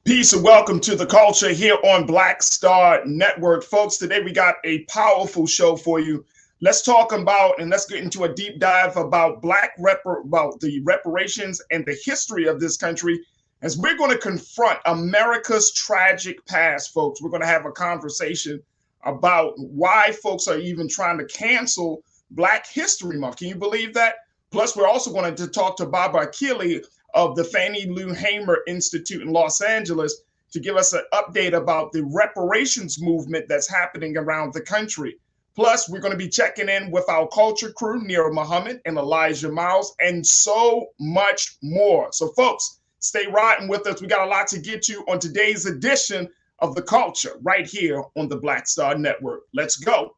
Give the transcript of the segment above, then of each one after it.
Peace and welcome to the culture here on Black Star Network. Folks, today we got a powerful show for you. Let's talk about and let's get into a deep dive about about the reparations and the history of this country as we're going to confront America's tragic past, folks. We're going to have a conversation about why folks are even trying to cancel Black History Month. Can you believe that? Plus, we're also going to talk to Barbara Keeley of the Fannie Lou Hamer Institute in Los Angeles to give us an update about the reparations movement that's happening around the country. Plus, we're going to be checking in with our culture crew, Nira Muhammad and Elijah Miles, and so much more. So, folks, stay riding with us. We got a lot to get to on today's edition of The Culture right here on the Black Star Network. Let's go.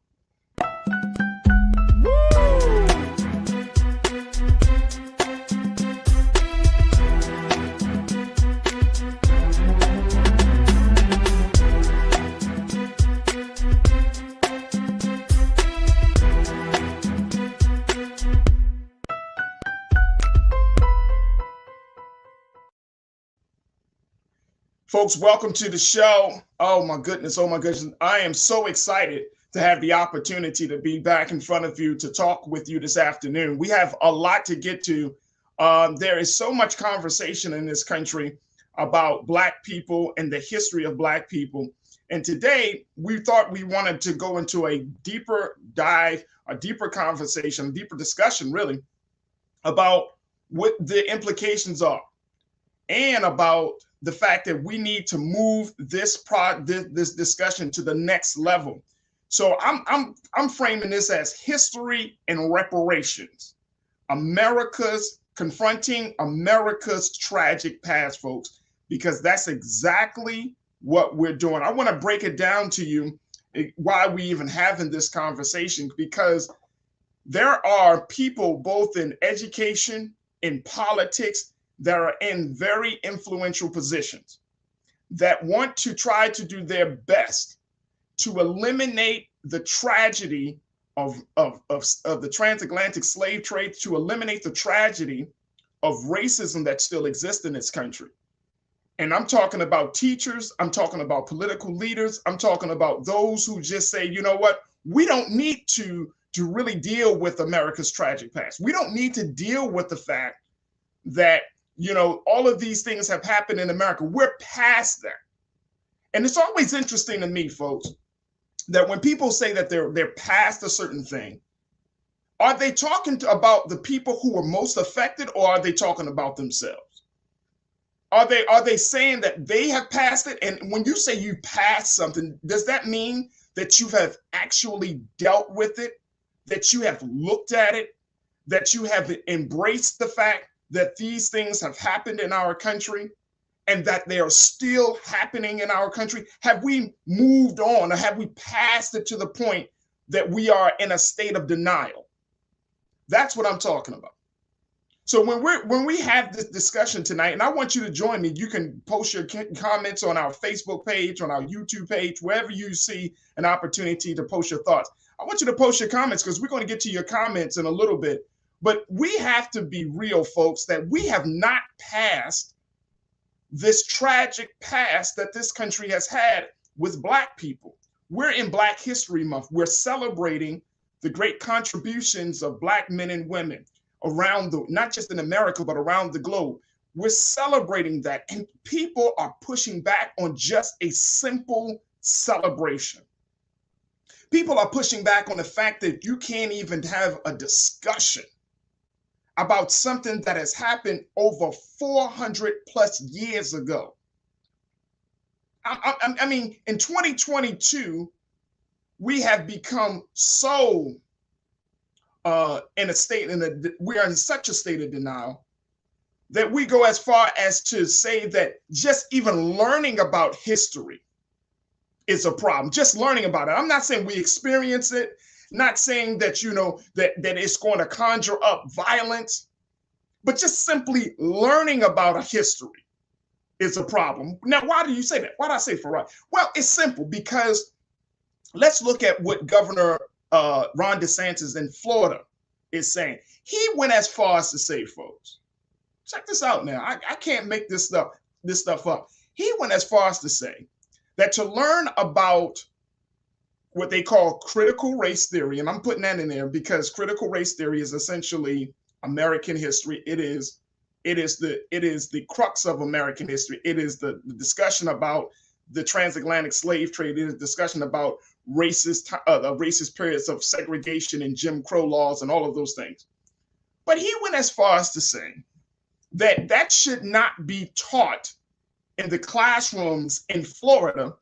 Folks, welcome to the show. Oh my goodness. I am so excited to have the opportunity to be back in front of you to talk with you this afternoon. We have a lot to get to. There is so much conversation in this country about Black people and the history of Black people. And today we thought we wanted to go into a deeper dive, a deeper conversation, a deeper discussion really about what the implications are and about the fact that we need to move this discussion to the next level. So I'm framing this as history and reparations. Confronting America's tragic past, folks, because that's exactly what we're doing. I want to break it down to you why we even having this conversation, because there are people both in education, in politics, that are in very influential positions that want to try to do their best to eliminate the tragedy of the transatlantic slave trade, to eliminate the tragedy of racism that still exists in this country. And I'm talking about teachers, I'm talking about political leaders, I'm talking about those who just say, you know what, we don't need to really deal with America's tragic past. We don't need to deal with the fact that all of these things have happened in America. We're past that. And it's always interesting to me, folks, that when people say that they're past a certain thing, are they talking about the people who were most affected, or are they talking about themselves? Are they saying that they have passed it? And when you say you passed something, does that mean that you have actually dealt with it, that you have looked at it, that you have embraced the fact that these things have happened in our country and that they are still happening in our country? Have we moved on, or have we passed it to the point that we are in a state of denial? That's what I'm talking about. So when we have this discussion tonight, and I want you to join me, you can post your comments on our Facebook page, on our YouTube page, wherever you see an opportunity to post your thoughts. I want you to post your comments because we're going to get to your comments in a little bit. But we have to be real, folks, that we have not passed this tragic past that this country has had with Black people. We're in Black History Month. We're celebrating the great contributions of Black men and women around not just in America, but around the globe. We're celebrating that. And people are pushing back on just a simple celebration. People are pushing back on the fact that you can't even have a discussion about something that has happened over 400 plus years ago. I mean, in 2022, we have become so we are in such a state of denial that we go as far as to say that just even learning about history is a problem. Just learning about it. I'm not saying we experience it. Not saying that, that it's going to conjure up violence, but just simply learning about a history is a problem. Now, why do you say that? Why do I say Farajii? Well, it's simple, because let's look at what Governor Ron DeSantis in Florida is saying. He went as far as to say, folks, check this out now. I can't make this stuff up. He went as far as to say that to learn about what they call critical race theory, and I'm putting that in there because critical race theory is essentially American history. It is the crux of American history. It is the discussion about the transatlantic slave trade. It is discussion about racist periods of segregation and Jim Crow laws and all of those things. But he went as far as to say that that should not be taught in the classrooms in Florida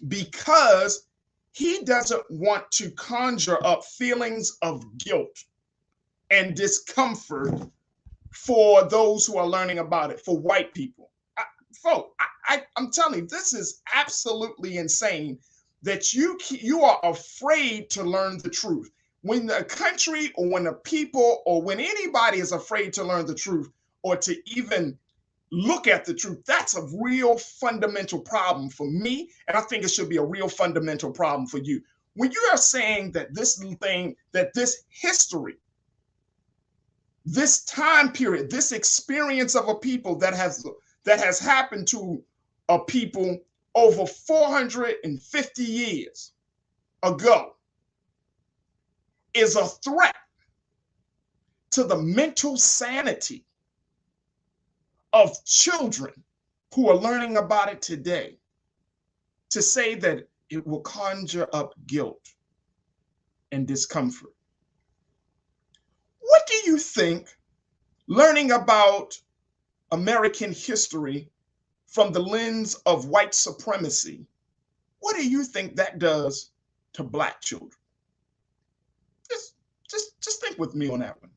because he doesn't want to conjure up feelings of guilt and discomfort for those who are learning about it, for white people. I'm telling you, this is absolutely insane that you are afraid to learn the truth. When the country or when the people or when anybody is afraid to learn the truth or to even look at the truth, that's a real fundamental problem for me. And I think it should be a real fundamental problem for you. When you are saying that this thing, that this history, this time period, this experience of a people that has happened to a people over 450 years ago is a threat to the mental sanity of children who are learning about it today, to say that it will conjure up guilt and discomfort. What do you think learning about American history from the lens of white supremacy, what do you think that does to Black children? Just think with me on that one.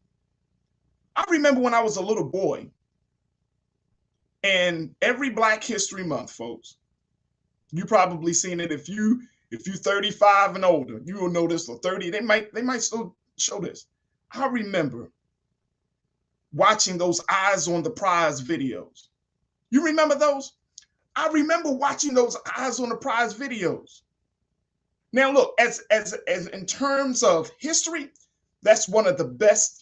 I remember when I was a little boy, and every Black History Month, folks, you probably seen it. If you're 35 and older, you will know this, or 30, they might still show this. I remember watching those Eyes on the Prize videos. You remember those? I remember watching those Eyes on the Prize videos. Now, look, as in terms of history, that's one of the best,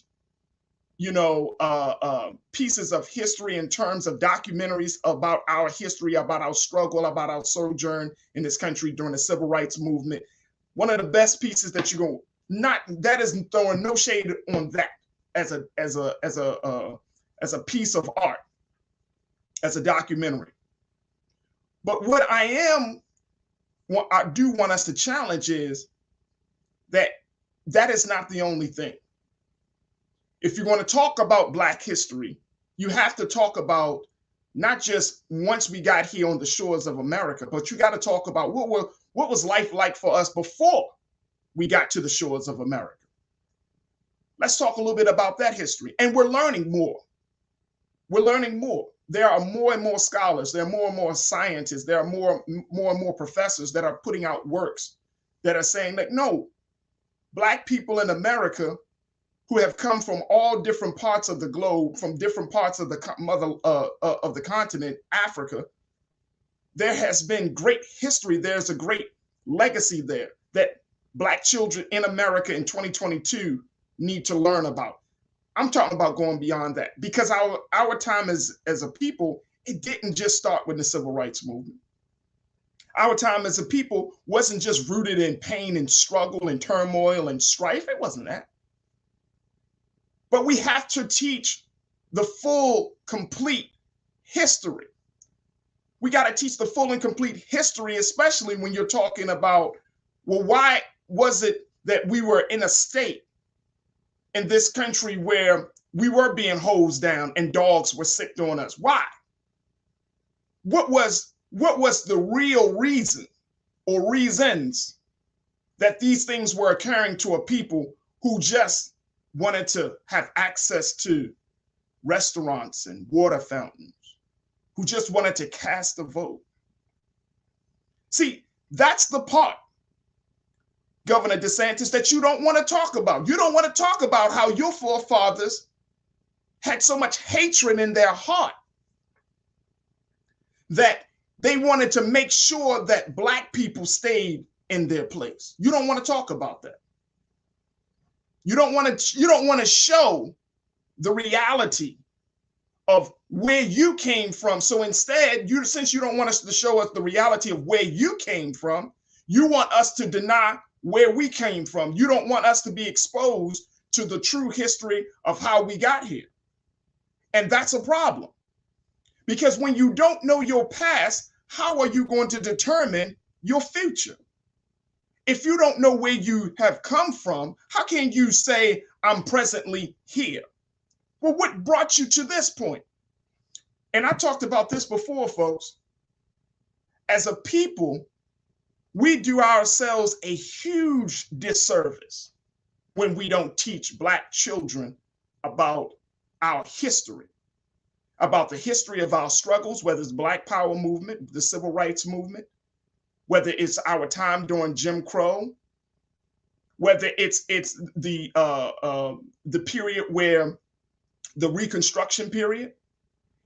pieces of history in terms of documentaries about our history, about our struggle, about our sojourn in this country during the Civil Rights Movement. One of the best pieces that you go, that isn't throwing no shade on that as a piece of art, as a documentary. But what I do want us to challenge is that is not the only thing. If you're going to talk about Black history, you have to talk about not just once we got here on the shores of America, but you got to talk about what was life like for us before we got to the shores of America. Let's talk a little bit about that history. And we're learning more. We're learning more. There are more and more scholars. There are more and more scientists. There are more and more professors that are putting out works that are saying that, no, Black people in America who have come from all different parts of the globe, from different parts of the continent, Africa, there has been great history. There's a great legacy there that Black children in America in 2022 need to learn about. I'm talking about going beyond that, because our time as a people, it didn't just start with the Civil Rights Movement. Our time as a people wasn't just rooted in pain and struggle and turmoil and strife. It wasn't that. But we have to teach the full, complete history. We got to teach the full and complete history, especially when you're talking about, well, why was it that we were in a state in this country where we were being hosed down and dogs were sicked on us? Why? What was the real reason or reasons that these things were occurring to a people who just wanted to have access to restaurants and water fountains, who just wanted to cast a vote? See, that's the part, Governor DeSantis, that you don't want to talk about. You don't want to talk about how your forefathers had so much hatred in their heart that they wanted to make sure that Black people stayed in their place. You don't want to talk about that. You don't want to show the reality of where you came from. So instead, since you don't want us to show us the reality of where you came from, you want us to deny where we came from. You don't want us to be exposed to the true history of how we got here. And that's a problem. Because when you don't know your past, how are you going to determine your future? If you don't know where you have come from, how can you say, I'm presently here? Well, what brought you to this point? And I talked about this before, folks. As a people, we do ourselves a huge disservice when we don't teach Black children about our history, about the history of our struggles, whether it's Black Power movement, the Civil Rights movement, whether it's our time during Jim Crow, whether it's the period where the Reconstruction period.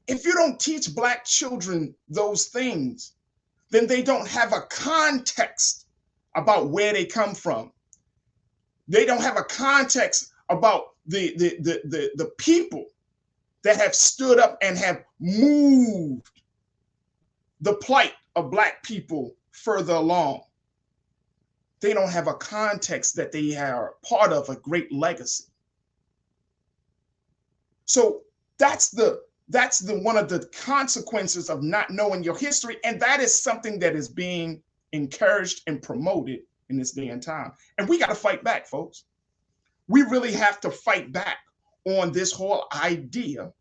If you don't teach Black children those things, then they don't have a context about where they come from. They don't have a context about the people that have stood up and have moved the plight of Black people further along. They don't have a context that they are part of a great legacy. So that's the one of the consequences of not knowing your history. And that is something that is being encouraged and promoted in this day and time. And we got to fight back, folks. We really have to fight back on this whole idea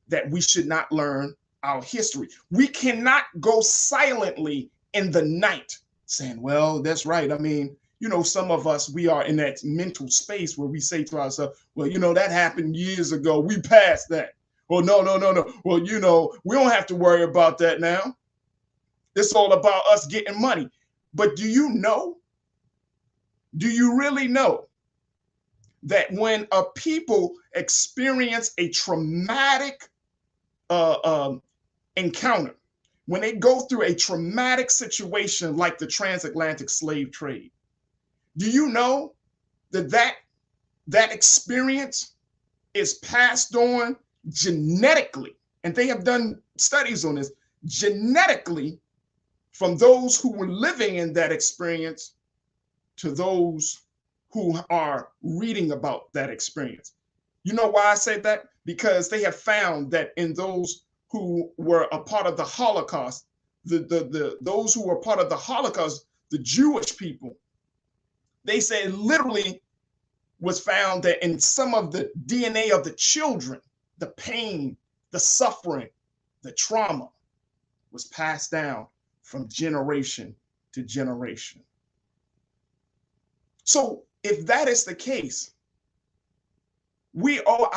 that we should not learn our history. We cannot go silently in the night saying, well, that's right. I mean, you know, some of us, we are in that mental space where we say to ourselves, well, you know, that happened years ago. We passed that. Well, no. Well, you know, we don't have to worry about that now. It's all about us getting money. But do you know? Do you really know that when a people experience a traumatic encounter, when they go through a traumatic situation like the transatlantic slave trade, do you know that experience is passed on genetically? And they have done studies on this, genetically, from those who were living in that experience to those who are reading about that experience. You know why I say that? Because they have found that in those who were a part of the Holocaust, those who were part of the Holocaust, the Jewish people, they say literally was found that in some of the DNA of the children, the pain, the suffering, the trauma was passed down from generation to generation. So if that is the case, we owe it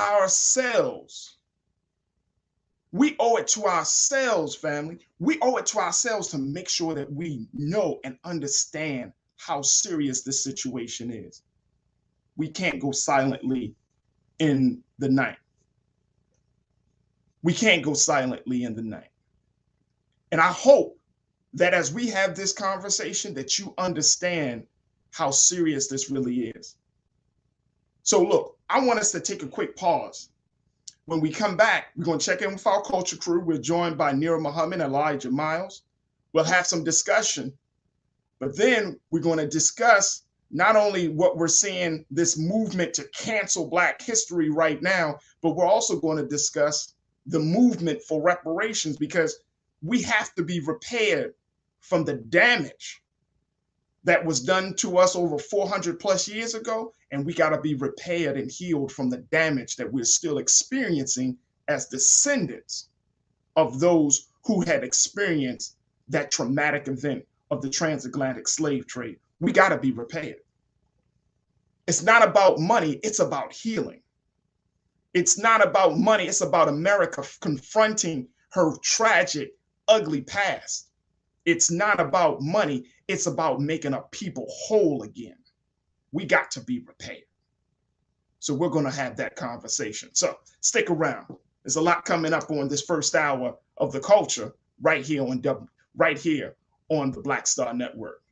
to ourselves, family. We owe it to ourselves to make sure that we know and understand how serious this situation is. We can't go silently in the night. We can't go silently in the night. And I hope that as we have this conversation, that you understand how serious this really is. So look, I want us to take a quick pause. When we come back, we're going to check in with our culture crew. We're joined by Nira Muhammad and Elijah Miles. We'll have some discussion, but then we're going to discuss not only what we're seeing, this movement to cancel Black history right now, but we're also going to discuss the movement for reparations, because we have to be repaired from the damage that was done to us over 400 plus years ago. And we got to be repaired and healed from the damage that we're still experiencing as descendants of those who had experienced that traumatic event of the transatlantic slave trade. We got to be repaired. It's not about money, it's about healing. It's not about money, it's about America confronting her tragic, ugly past. It's not about money, it's about making a people whole again. We got to be repaired. So we're going to have that conversation. So stick around. There's a lot coming up on this first hour of the culture right here on the Black Star Network.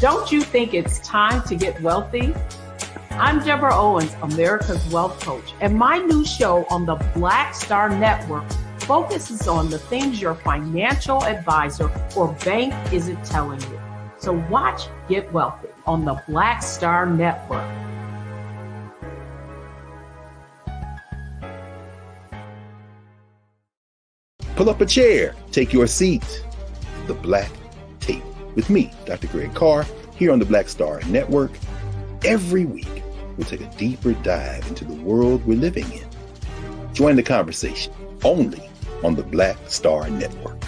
Don't you think it's time to get wealthy? I'm Deborah Owens, America's Wealth Coach, and my new show on the Black Star Network focuses on the things your financial advisor or bank isn't telling you. So watch Get Wealthy on the Black Star Network. Pull up a chair, take your seat. The Black Tape with me, Dr. Greg Carr, here on the Black Star Network. Every week, we'll take a deeper dive into the world we're living in. Join the conversation only on the Black Star Network.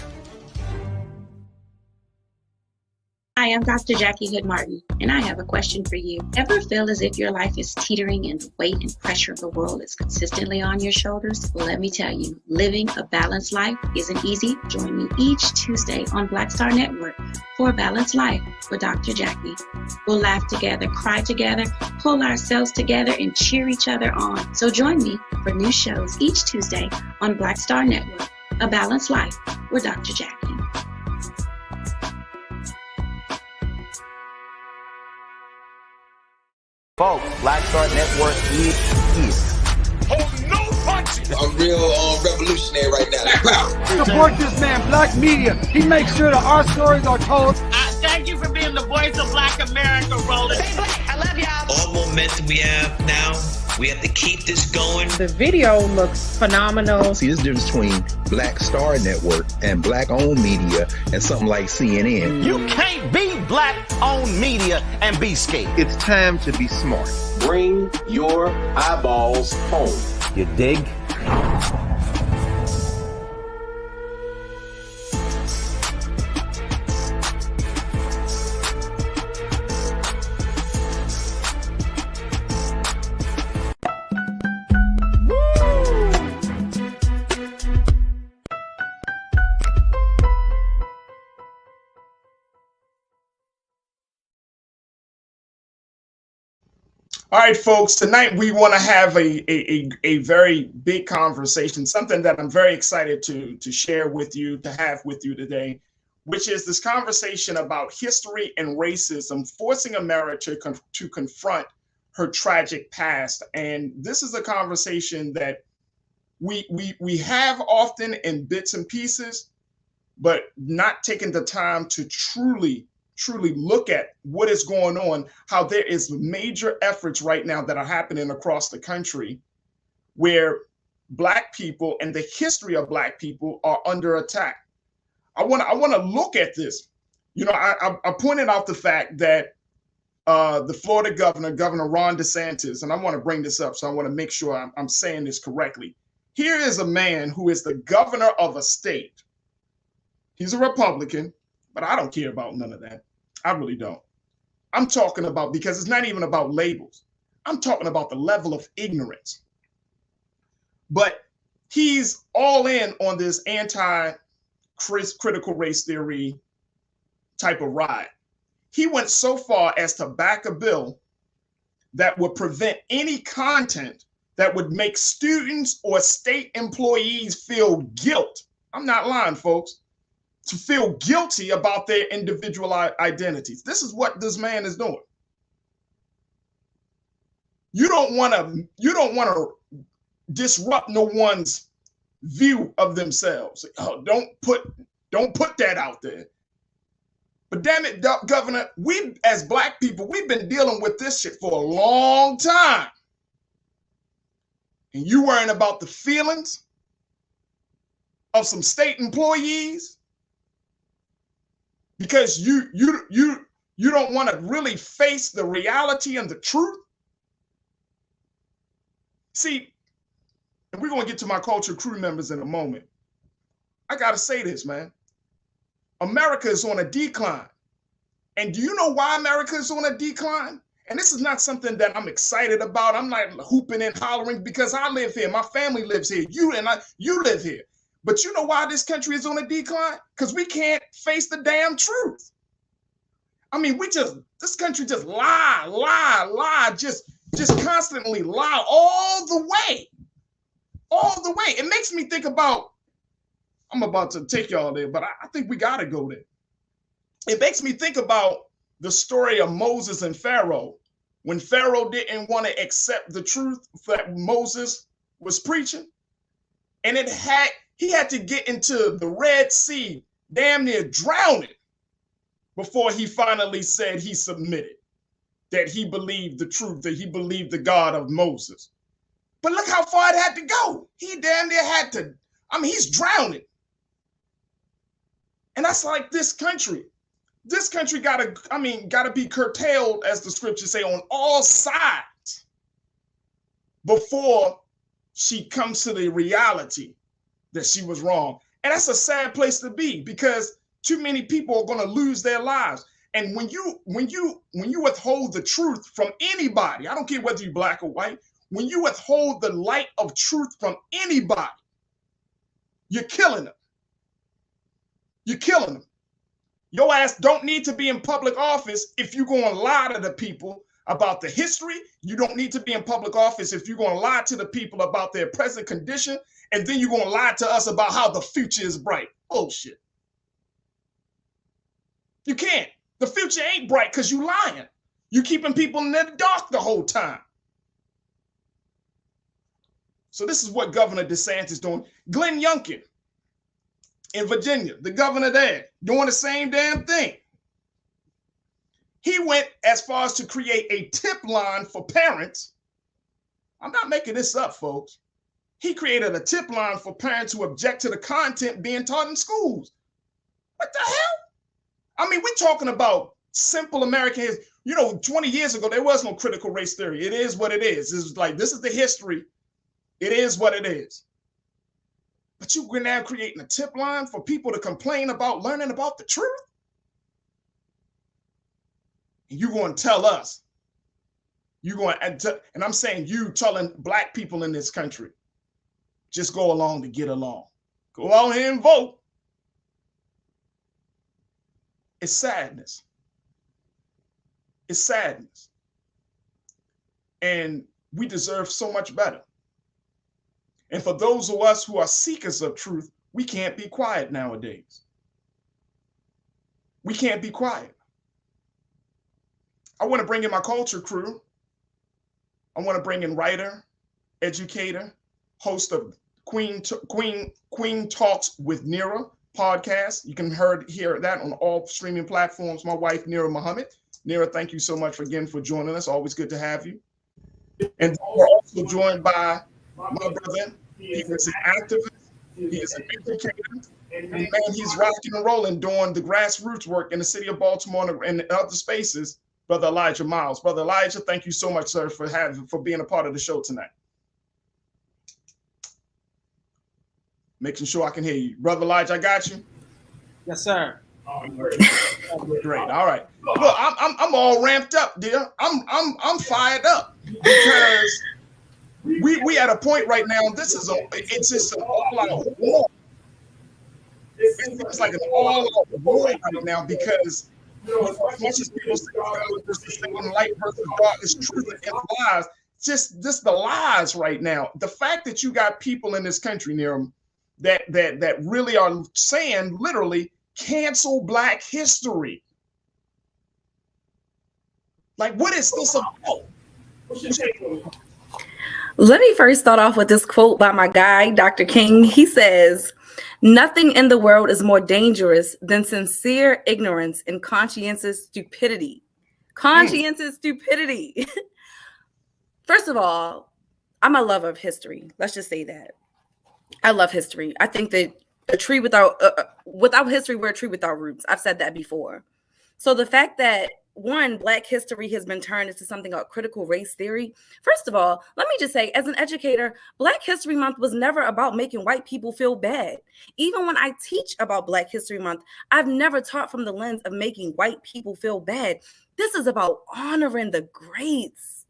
Hi, I'm Dr. Jackie Hood Martin, and I have a question for you. Ever feel as if your life is teetering and the weight and pressure of the world is consistently on your shoulders? Well, let me tell you, living a balanced life isn't easy. Join me each Tuesday on Black Star Network for A Balanced Life with Dr. Jackie. We'll laugh together, cry together, pull ourselves together, and cheer each other on. So join me for new shows each Tuesday on Black Star Network, A Balanced Life with Dr. Jackie. Folks, Black Star Network is here. Hold no punches. I'm real revolutionary right now. Support this man, Black Media. He makes sure that our stories are told. Thank you for being the voice of Black America, Roland. I love y'all. All momentum we have now, we have to keep this going. The video looks phenomenal. See, this difference between Black Star Network and Black-owned media and something like CNN. You can't be Black-owned media and be scared. It's time to be smart. Bring your eyeballs home. You dig? All right, folks, tonight we want to have a very big conversation, something that I'm very excited to share with you, to have with you today, which is this conversation about history and racism forcing America to confront her tragic past. And this is a conversation that we have often in bits and pieces, but not taking the time to truly look at what is going on, how there is major efforts right now that are happening across the country where Black people and the history of Black people are under attack. I want to look at this. You know, I pointed out the fact that the Florida Governor Ron DeSantis, and I want to bring this up, so I want to make sure I'm saying this correctly. Here is a man who is the governor of a state. He's a Republican, but I don't care about none of that. I really don't. I'm talking about, because it's not even about labels. I'm talking about the level of ignorance. But he's all in on this anti-critical race theory type of ride. He went so far as to back a bill that would prevent any content that would make students or state employees feel guilt. I'm not lying, folks. To feel guilty about their individual identities. This is what this man is doing. You don't want to disrupt no one's view of themselves. Oh, don't put that out there. But damn it, Governor, we as Black people, we've been dealing with this shit for a long time. And you worrying about the feelings of some state employees? Because you don't want to really face the reality and the truth. See, and we're going to get to my culture crew members in a moment. I got to say this, man. America is on a decline. And do you know why America is on a decline? And this is not something that I'm excited about. I'm not hooping and hollering because I live here. My family lives here. You live here. But you know why this country is on a decline? Because we can't face the damn truth. I mean, this country just lie, just constantly lie all the way. It makes me think about, I'm about to take y'all there, but I think we got to go there. It makes me think about the story of Moses and Pharaoh, when Pharaoh didn't want to accept the truth that Moses was preaching, and he had to get into the Red Sea, damn near drowning, before he finally said he submitted, that he believed the truth, that he believed the God of Moses. But look how far it had to go. He damn near had to, he's drowning. And that's like this country. This country gotta be curtailed, as the scriptures say, on all sides before she comes to the reality that she was wrong. And that's a sad place to be, because too many people are going to lose their lives. And when you withhold the truth from anybody, I don't care whether you're black or white, when you withhold the light of truth from anybody, you're killing them. You're killing them. Your ass don't need to be in public office if you're going to lie to the people about the history. You don't need to be in public office if you're going to lie to the people about their present condition. And then you're going to lie to us about how the future is bright. Bullshit. You can't. The future ain't bright because you lying. You keeping people in the dark the whole time. So this is what Governor DeSantis is doing. Glenn Youngkin in Virginia, the governor there, doing the same damn thing. He went as far as to create a tip line for parents. I'm not making this up, folks. He created a tip line for parents who object to the content being taught in schools. What the hell? We're talking about simple American history. 20 years ago, there was no critical race theory. It is what it is. It's like, this is the history. It is what it is. But you're now creating a tip line for people to complain about learning about the truth? And you're going to tell us. And I'm saying you telling black people in this country, just go along to get along. Go out here and vote. It's sadness. It's sadness. And we deserve so much better. And for those of us who are seekers of truth, we can't be quiet nowadays. We can't be quiet. I want to bring in my culture crew. I want to bring in writer, educator, host of Queen Talks with Nira podcast. You can hear that on all streaming platforms. My wife, Nira Muhammad. Nira, thank you so much again for joining us. Always good to have you. And we're also joined by my brother. He is an activist. He is an educator. And man, he's rocking and rolling, doing the grassroots work in the city of Baltimore and other spaces. Brother Elijah Miles. Brother Elijah, thank you so much, sir, for being a part of the show tonight. Making sure I can hear you. Brother Elijah, I got you. Yes, sir. Oh, great. All right. Look, I'm all ramped up, dear. I'm fired up because we at a point right now. It's just an all-out war. It's like an all-out war right now because as much as people say light versus dark is truth and lies, just the lies right now. The fact that you got people in this country, Niram, that really are saying literally cancel Black history. Like, what is this about? Let me first start off with this quote by my guy, Dr. King. He says, "Nothing in the world is more dangerous than sincere ignorance and conscientious stupidity." Conscientious stupidity. First of all, I'm a lover of history. Let's just say that. I love history. I think that a tree without history, we're a tree without roots. I've said that before. So the fact that Black history has been turned into something called critical race theory. First of all, let me just say, as an educator, Black History Month was never about making white people feel bad. Even when I teach about Black History Month, I've never taught from the lens of making white people feel bad. This is about honoring the greats.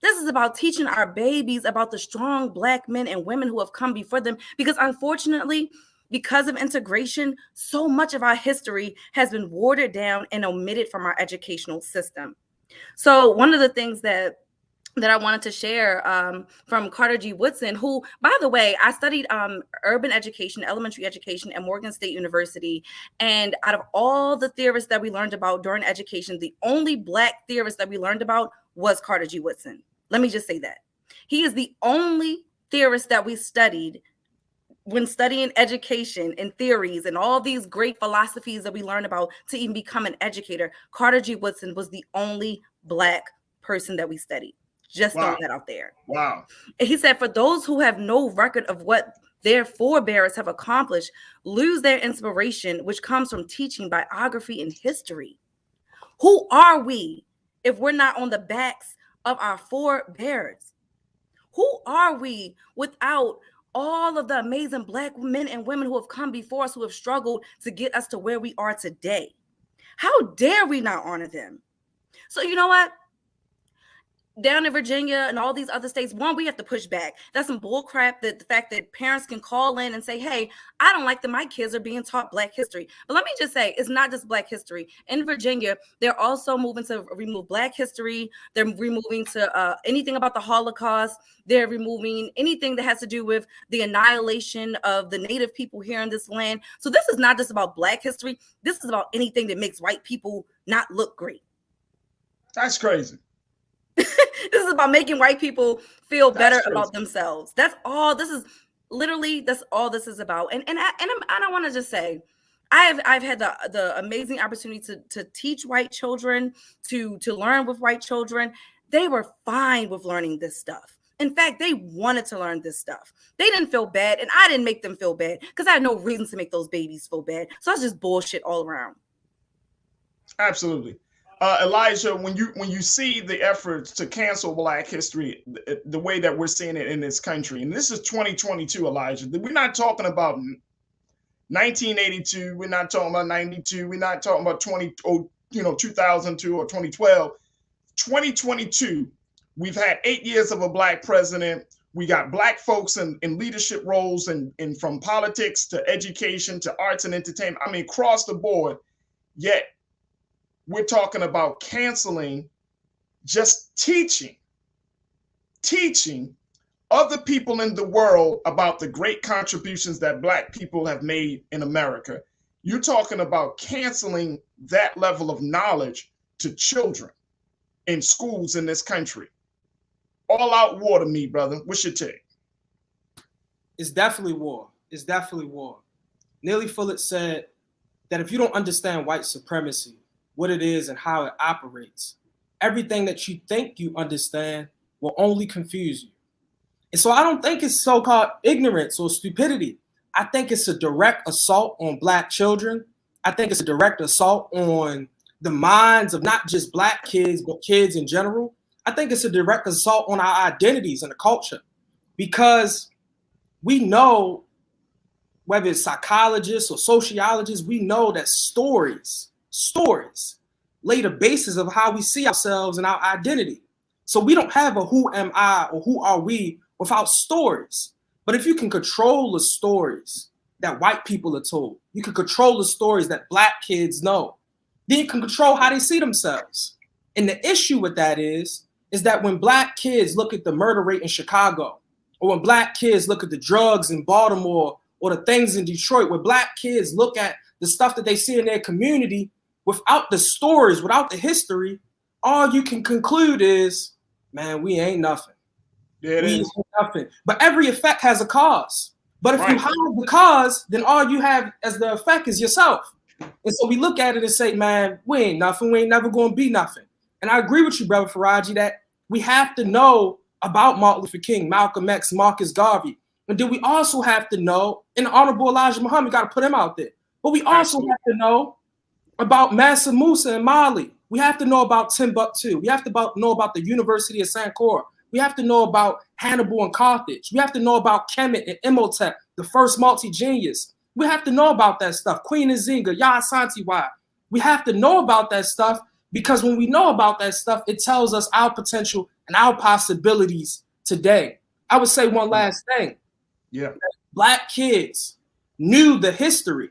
This is about teaching our babies about the strong Black men and women who have come before them, because unfortunately, because of integration, so much of our history has been watered down and omitted from our educational system. So one of the things that that I wanted to share from Carter G. Woodson, who, by the way, I studied urban education, elementary education at Morgan State University. And out of all the theorists that we learned about during education, the only Black theorist that we learned about was Carter G. Woodson. Let me just say that. He is the only theorist that we studied when studying education and theories and all these great philosophies that we learn about to even become an educator. Carter G. Woodson was the only Black person that we studied. Just throwing that out there. Wow. And he said, for those who have no record of what their forebears have accomplished, lose their inspiration, which comes from teaching biography and history. Who are we if we're not on the backs of our forebears? Who are we without all of the amazing Black men and women who have come before us, who have struggled to get us to where we are today? How dare we not honor them? So you know what? Down in Virginia and all these other states, one, we have to push back. That's some bull crap, that the fact that parents can call in and say, hey, I don't like that my kids are being taught Black history. But let me just say, it's not just Black history. In Virginia, they're also moving to remove Black history. They're removing to anything about the Holocaust. They're removing anything that has to do with the annihilation of the Native people here in this land. So this is not just about Black history. This is about anything that makes white people not look great. That's crazy. This is about making white people feel better about themselves. That's all this is. Literally, that's all this is about. And I want to just say, I've had the amazing opportunity to teach white children, to learn with white children. They were fine with learning this stuff. In fact, they wanted to learn this stuff. They didn't feel bad, and I didn't make them feel bad because I had no reason to make those babies feel bad. So that's just bullshit all around. Absolutely. Elijah, when you see the efforts to cancel Black history, the way that we're seeing it in this country, and this is 2022, Elijah, we're not talking about 1982, we're not talking about 92, we're not talking about 2002 or 2012. 2022, we've had 8 years of a Black president. We got Black folks in leadership roles and from politics to education to arts and entertainment. I mean, across the board. Yet we're talking about canceling just teaching other people in the world about the great contributions that Black people have made in America. You're talking about canceling that level of knowledge to children in schools in this country. All out war to me, brother. What's your take? It's definitely war. It's definitely war. Neely Fullett said that if you don't understand white supremacy, what it is and how it operates, everything that you think you understand will only confuse you. And so I don't think it's so-called ignorance or stupidity. I think it's a direct assault on Black children. I think it's a direct assault on the minds of not just Black kids, but kids in general. I think it's a direct assault on our identities and the culture, because we know, whether it's psychologists or sociologists, we know that stories lay the basis of how we see ourselves and our identity. So we don't have a who am I or who are we without stories. But if you can control the stories that white people are told, you can control the stories that Black kids know, then you can control how they see themselves. And the issue with that is that when Black kids look at the murder rate in Chicago, or when Black kids look at the drugs in Baltimore or the things in Detroit, where Black kids look at the stuff that they see in their community, without the stories, without the history, all you can conclude is, man, we ain't nothing. Yeah, we ain't nothing. But every effect has a cause. But if you hide the cause, then all you have as the effect is yourself. And so we look at it and say, man, we ain't nothing. We ain't never going to be nothing. And I agree with you, brother Farajii, that we have to know about Martin Luther King, Malcolm X, Marcus Garvey. And then we also have to know, and the Honorable Elijah Muhammad, got to put him out there. But we also have to know about Mansa Musa in Mali. We have to know about Timbuktu. We have to know about the University of Sankora. We have to know about Hannibal and Carthage. We have to know about Kemet and Imhotep, the first multi-genius. We have to know about that stuff. Queen Nzinga, Yaa Asantewaa. We have to know about that stuff, because when we know about that stuff, it tells us our potential and our possibilities today. I would say one last thing. Yeah. Black kids knew the history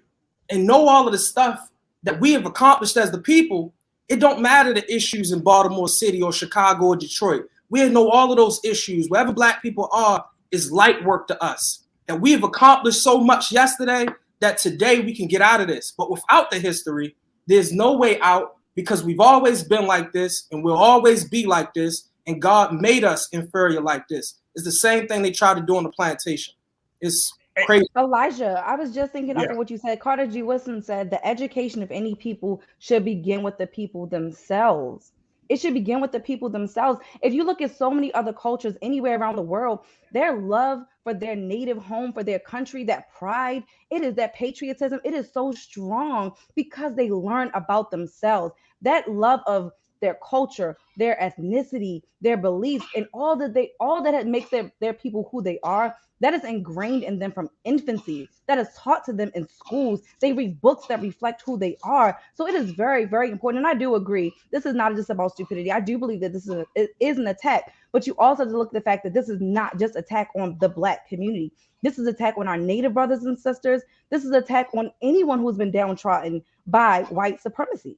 and know all of the stuff that we have accomplished as the people. It don't matter the issues in Baltimore City or Chicago or Detroit. We know all of those issues. Wherever Black people are is light work to us. And we have accomplished so much yesterday that today we can get out of this. But without the history, there's no way out, because we've always been like this and we'll always be like this. And God made us inferior like this. It's the same thing they tried to do on the plantation. It's crazy. Elijah, I was just thinking of what you said. Carter G. Woodson said the education of any people should begin with the people themselves. It should begin with the people themselves. If you look at so many other cultures anywhere around the world, their love for their native home, for their country, that pride, it is that patriotism, it is so strong because they learn about themselves. That love of their culture, their ethnicity, their beliefs, and all that makes their people who they are, that is ingrained in them from infancy. That is taught to them in schools. They read books that reflect who they are. So it is very, very important. And I do agree, this is not just about stupidity. I do believe that it is an attack, but you also have to look at the fact that this is not just attack on the Black community. This is attack on our Native brothers and sisters. This is attack on anyone who's been downtrodden by white supremacy.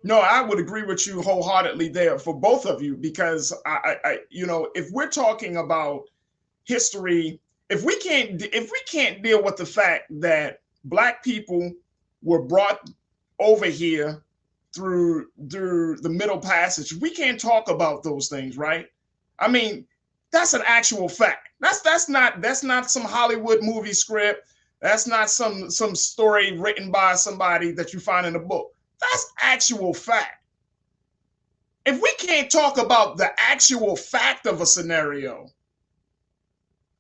No, I would agree with you wholeheartedly there for both of you, because I if we're talking about history, if we can't deal with the fact that Black people were brought over here through the Middle Passage, we can't talk about those things, right? I mean, that's an actual fact. That's not some Hollywood movie script. That's not some story written by somebody that you find in a book. That's actual fact. If we can't talk about the actual fact of a scenario,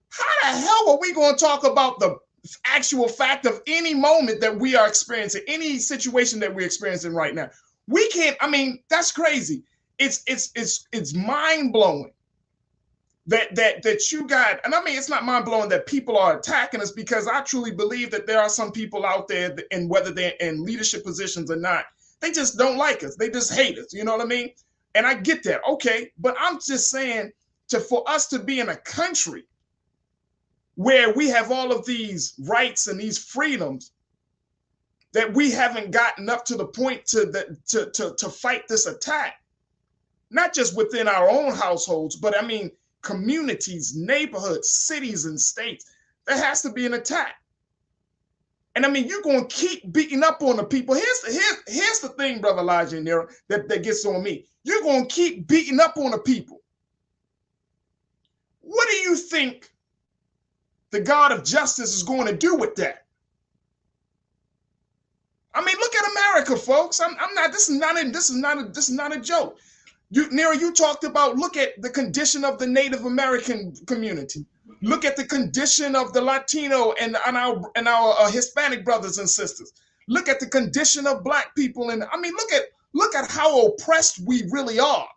how the hell are we going to talk about the actual fact of any moment that we are experiencing, any situation that we're experiencing right now? We can't. I mean, that's crazy. It's mind blowing that you got. And I mean, it's not mind blowing that people are attacking us, because I truly believe that there are some people out there, and whether they're in leadership positions or not, they just don't like us. They just hate us. You know what I mean? And I get that. Okay, but I'm just saying, for us to be in a country where we have all of these rights and these freedoms, that we haven't gotten up to the point to fight this attack, not just within our own households, but I mean communities, neighborhoods, cities, and states. There has to be an attack. And I mean, you're going to keep beating up on the people. Here's the thing, Brother Elijah and Nero, that gets on me. You're going to keep beating up on the people. What do you think the God of justice is going to do with that? I mean, look at America, folks. This is not a joke. Nero, you talked about, look at the condition of the Native American community. Look at the condition of the Latino and our Hispanic brothers and sisters. Look at the condition of Black people. And I mean, look at how oppressed we really are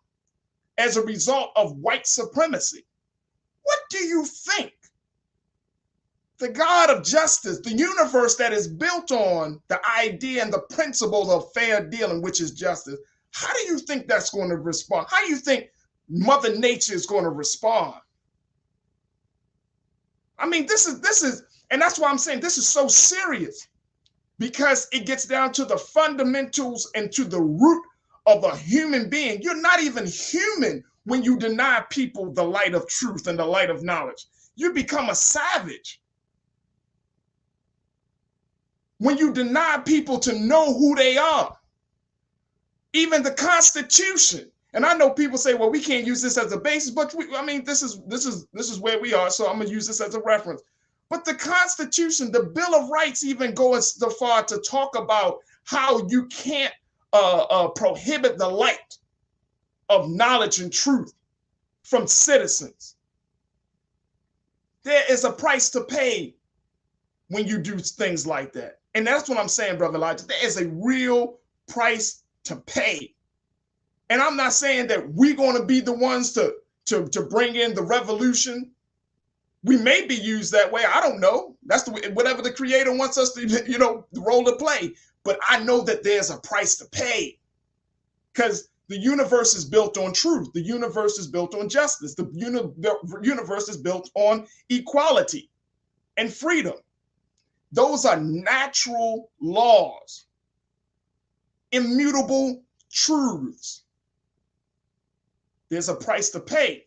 as a result of white supremacy. What do you think the God of justice, the universe that is built on the idea and the principle of fair dealing, which is justice, how do you think that's going to respond? How do you think Mother Nature is going to respond? I mean, this is, and that's why I'm saying this is so serious, because it gets down to the fundamentals and to the root of a human being. You're not even human when you deny people the light of truth and the light of knowledge. You become a savage. When you deny people to know who they are, even the Constitution. And I know people say, well, we can't use this as a basis, but this is where we are, so I'm gonna use this as a reference. But the Constitution, the Bill of Rights, even goes so far to talk about how you can't prohibit the light of knowledge and truth from citizens. There is a price to pay when you do things like that. And that's what I'm saying, Brother Elijah. There is a real price to pay. And I'm not saying that we're going to be the ones to bring in the revolution. We may be used that way. I don't know. That's whatever the Creator wants us to, the role to play. But I know that there's a price to pay, because the universe is built on truth. The universe is built on justice. The universe is built on equality and freedom. Those are natural laws, immutable truths. there's a price to pay.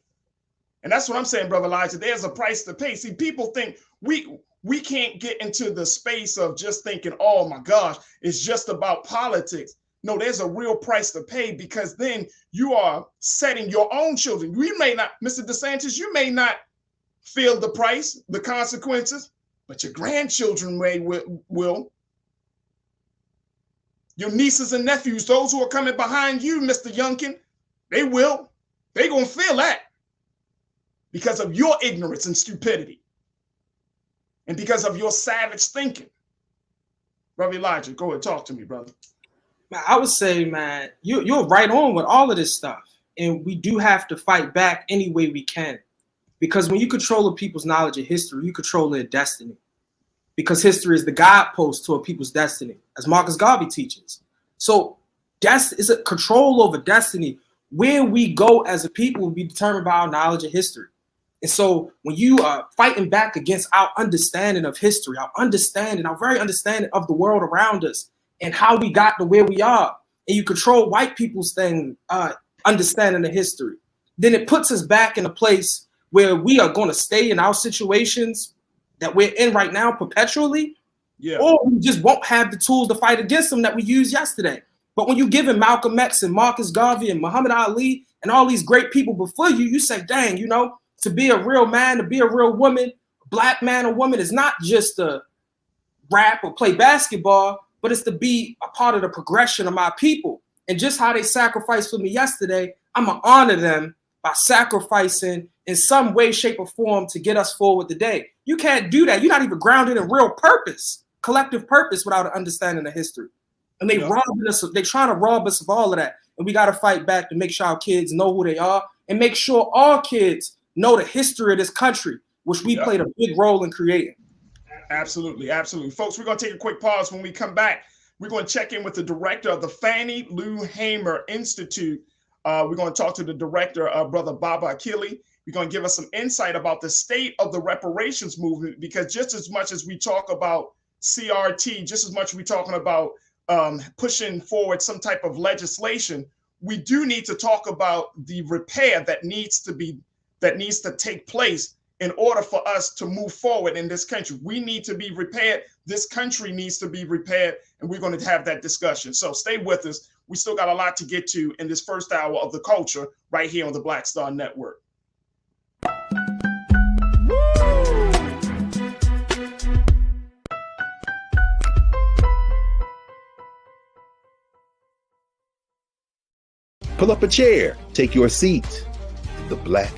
And that's what I'm saying, Brother Elijah. There's a price to pay. See, people think we can't get into the space of just thinking, oh my gosh, it's just about politics. No, there's a real price to pay, because then you are setting your own children. We may not, Mr. DeSantis, you may not feel the price, the consequences, but your grandchildren will. Your nieces and nephews, those who are coming behind you, Mr. Youngkin, they will. They're going to feel that because of your ignorance and stupidity and because of your savage thinking. Brother Elijah, go ahead, talk to me, brother. I would say, man, you're right on with all of this stuff. And we do have to fight back any way we can. Because when you control a people's knowledge of history, you control their destiny. Because history is the guidepost to a people's destiny, as Marcus Garvey teaches. So it's a control over destiny. Where we go as a people will be determined by our knowledge of history. And so when you are fighting back against our understanding of history, our very understanding of the world around us and how we got to where we are, and you control white people's understanding of history, then it puts us back in a place where we are going to stay in our situations that we're in right now perpetually, or we just won't have the tools to fight against them that we used yesterday. But when you give him Malcolm X and Marcus Garvey and Muhammad Ali and all these great people before you, you say, dang, to be a real man, to be a real woman, black man or woman is not just to rap or play basketball, but it's to be a part of the progression of my people. And just how they sacrificed for me yesterday, I'm going to honor them by sacrificing in some way, shape, or form to get us forward today. You can't do that. You're not even grounded in real purpose, collective purpose, without an understanding of history. And they're trying to rob us of all of that. And we got to fight back to make sure our kids know who they are and make sure all kids know the history of this country, which we played a big role in creating. Absolutely, absolutely. Folks, we're going to take a quick pause. When we come back, we're going to check in with the director of the Fannie Lou Hamer Institute. We're going to talk to the director, Brother Baba Akili. We're going to give us some insight about the state of the reparations movement, because just as much as we talk about CRT, just as much as we're talking about pushing forward some type of legislation, we do need to talk about the repair that needs to take place in order for us to move forward in this country. We need to be repaired. This country needs to be repaired, and we're going to have that discussion. So stay with us. We still got a lot to get to in this first hour of The Culture right here on the Black Star Network. Pull up a chair, take your seat. The Black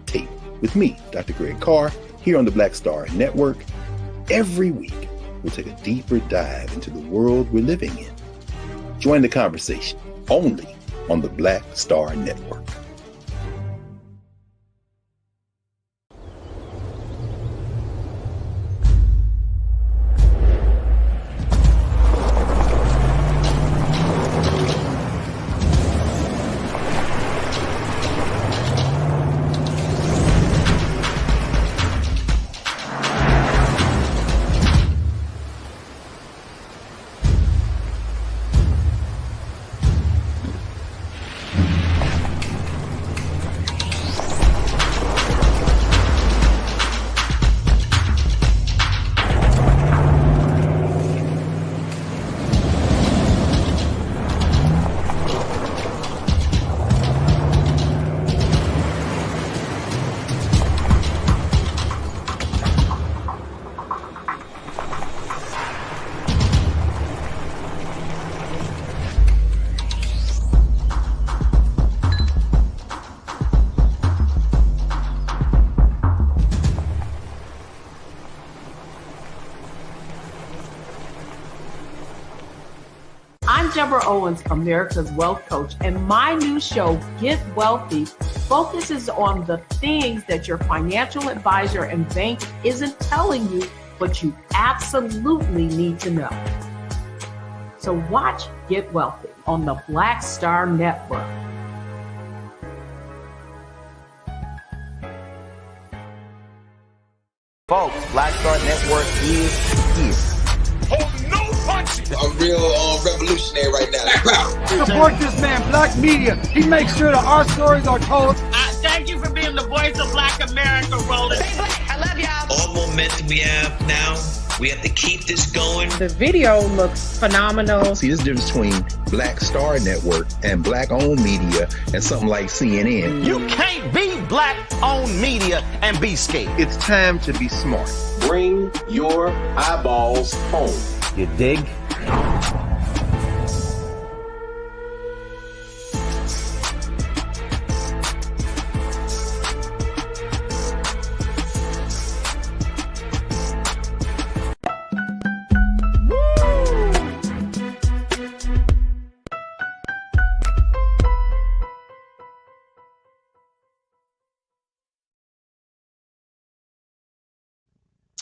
Tape with me, Dr. Greg Carr, here on the Black Star Network. Every week, we'll take a deeper dive into the world we're living in. Join the conversation only on the Black Star Network. Deborah Owens, America's Wealth Coach, and my new show, Get Wealthy, focuses on the things that your financial advisor and bank isn't telling you, but you absolutely need to know. So watch Get Wealthy on the Black Star Network. Folks, Black Star Network is here. Hold no punches! I'm real revolutionary right now. Support this man, Black Media. He makes sure that our stories are told. Thank you for being the voice of Black America, Roland. Stay black. I love y'all. All momentum we have now, we have to keep this going. The video looks phenomenal. See, this difference between Black Star Network and Black-owned media and something like CNN. You can't be Black-owned media and be scared. It's time to be smart. Bring your eyeballs home. You dig?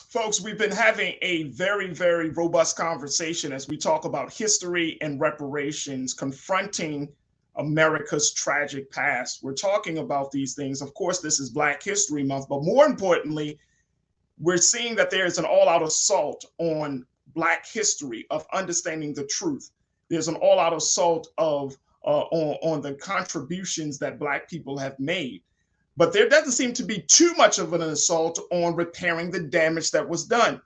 Folks, we've been having a very, very robust conversation as we talk about history and reparations, confronting America's tragic past. We're talking about these things. Of course, this is Black History Month, but more importantly, we're seeing that there is an all-out assault on Black history, of understanding the truth. There's an all-out assault of on the contributions that Black people have made. But there doesn't seem to be too much of an assault on repairing the damage that was done.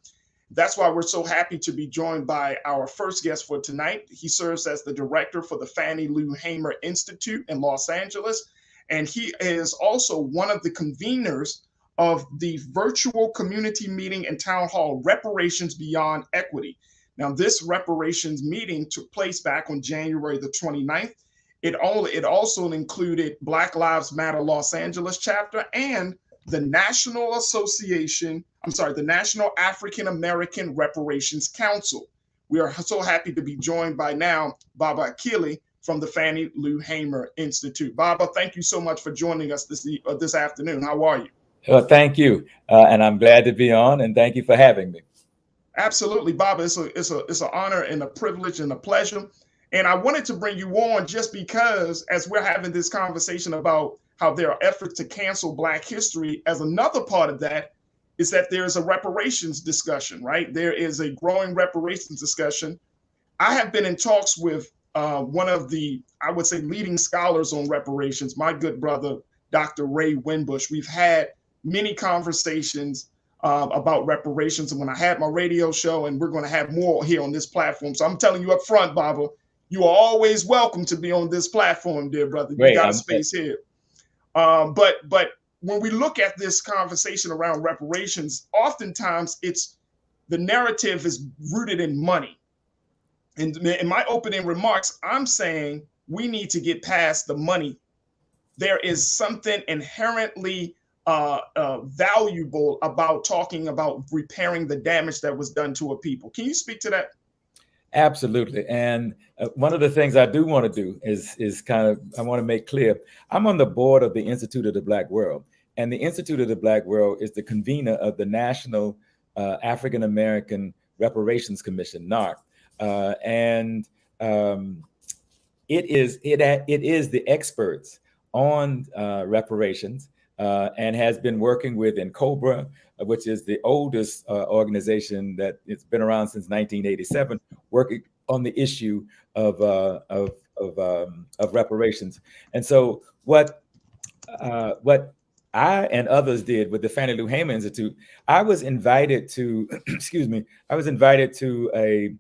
That's why we're so happy to be joined by our first guest for tonight. He serves as the director for the Thandie Lou Hamer Institute in Los Angeles, and he is also one of the conveners of the virtual community meeting and town hall Reparations Beyond Equity. Now, this reparations meeting took place back on January the 29th. It also included Black Lives Matter Los Angeles chapter and the National African American Reparations Council. We are so happy to be joined by now Baba Akili from the Thandie Lou Hamer Institute. Baba, thank you so much for joining us this afternoon. How are you? Thank you, and I'm glad to be on, and thank you for having me. Absolutely, Baba. It's an honor and a privilege and a pleasure. And I wanted to bring you on just because, as we're having this conversation about how there are efforts to cancel Black history, as another part of that is that there's a reparations discussion, right? There is a growing reparations discussion. I have been in talks with one of the, I would say, leading scholars on reparations, my good brother, Dr. Ray Winbush. We've had many conversations about reparations, and when I had my radio show, and we're going to have more here on this platform. So I'm telling you up front, Baba, you are always welcome to be on this platform, dear brother. You got a space here. But when we look at this conversation around reparations, oftentimes the narrative is rooted in money. And in my opening remarks, I'm saying we need to get past the money. There is something inherently valuable about talking about repairing the damage that was done to a people. Can you speak to that? Absolutely. And one of the things I do want to do is I want to make clear, I'm on the board of the Institute of the Black World. And the Institute of the Black World is the convener of the National African American Reparations Commission, NARC. It is the experts on reparations and has been working with NCOBRA, which is the oldest organization that it's been around since 1987, working on the issue of reparations. And so what I and others did with the Thandie Lou Hamer Institute, I was invited to, I was invited to a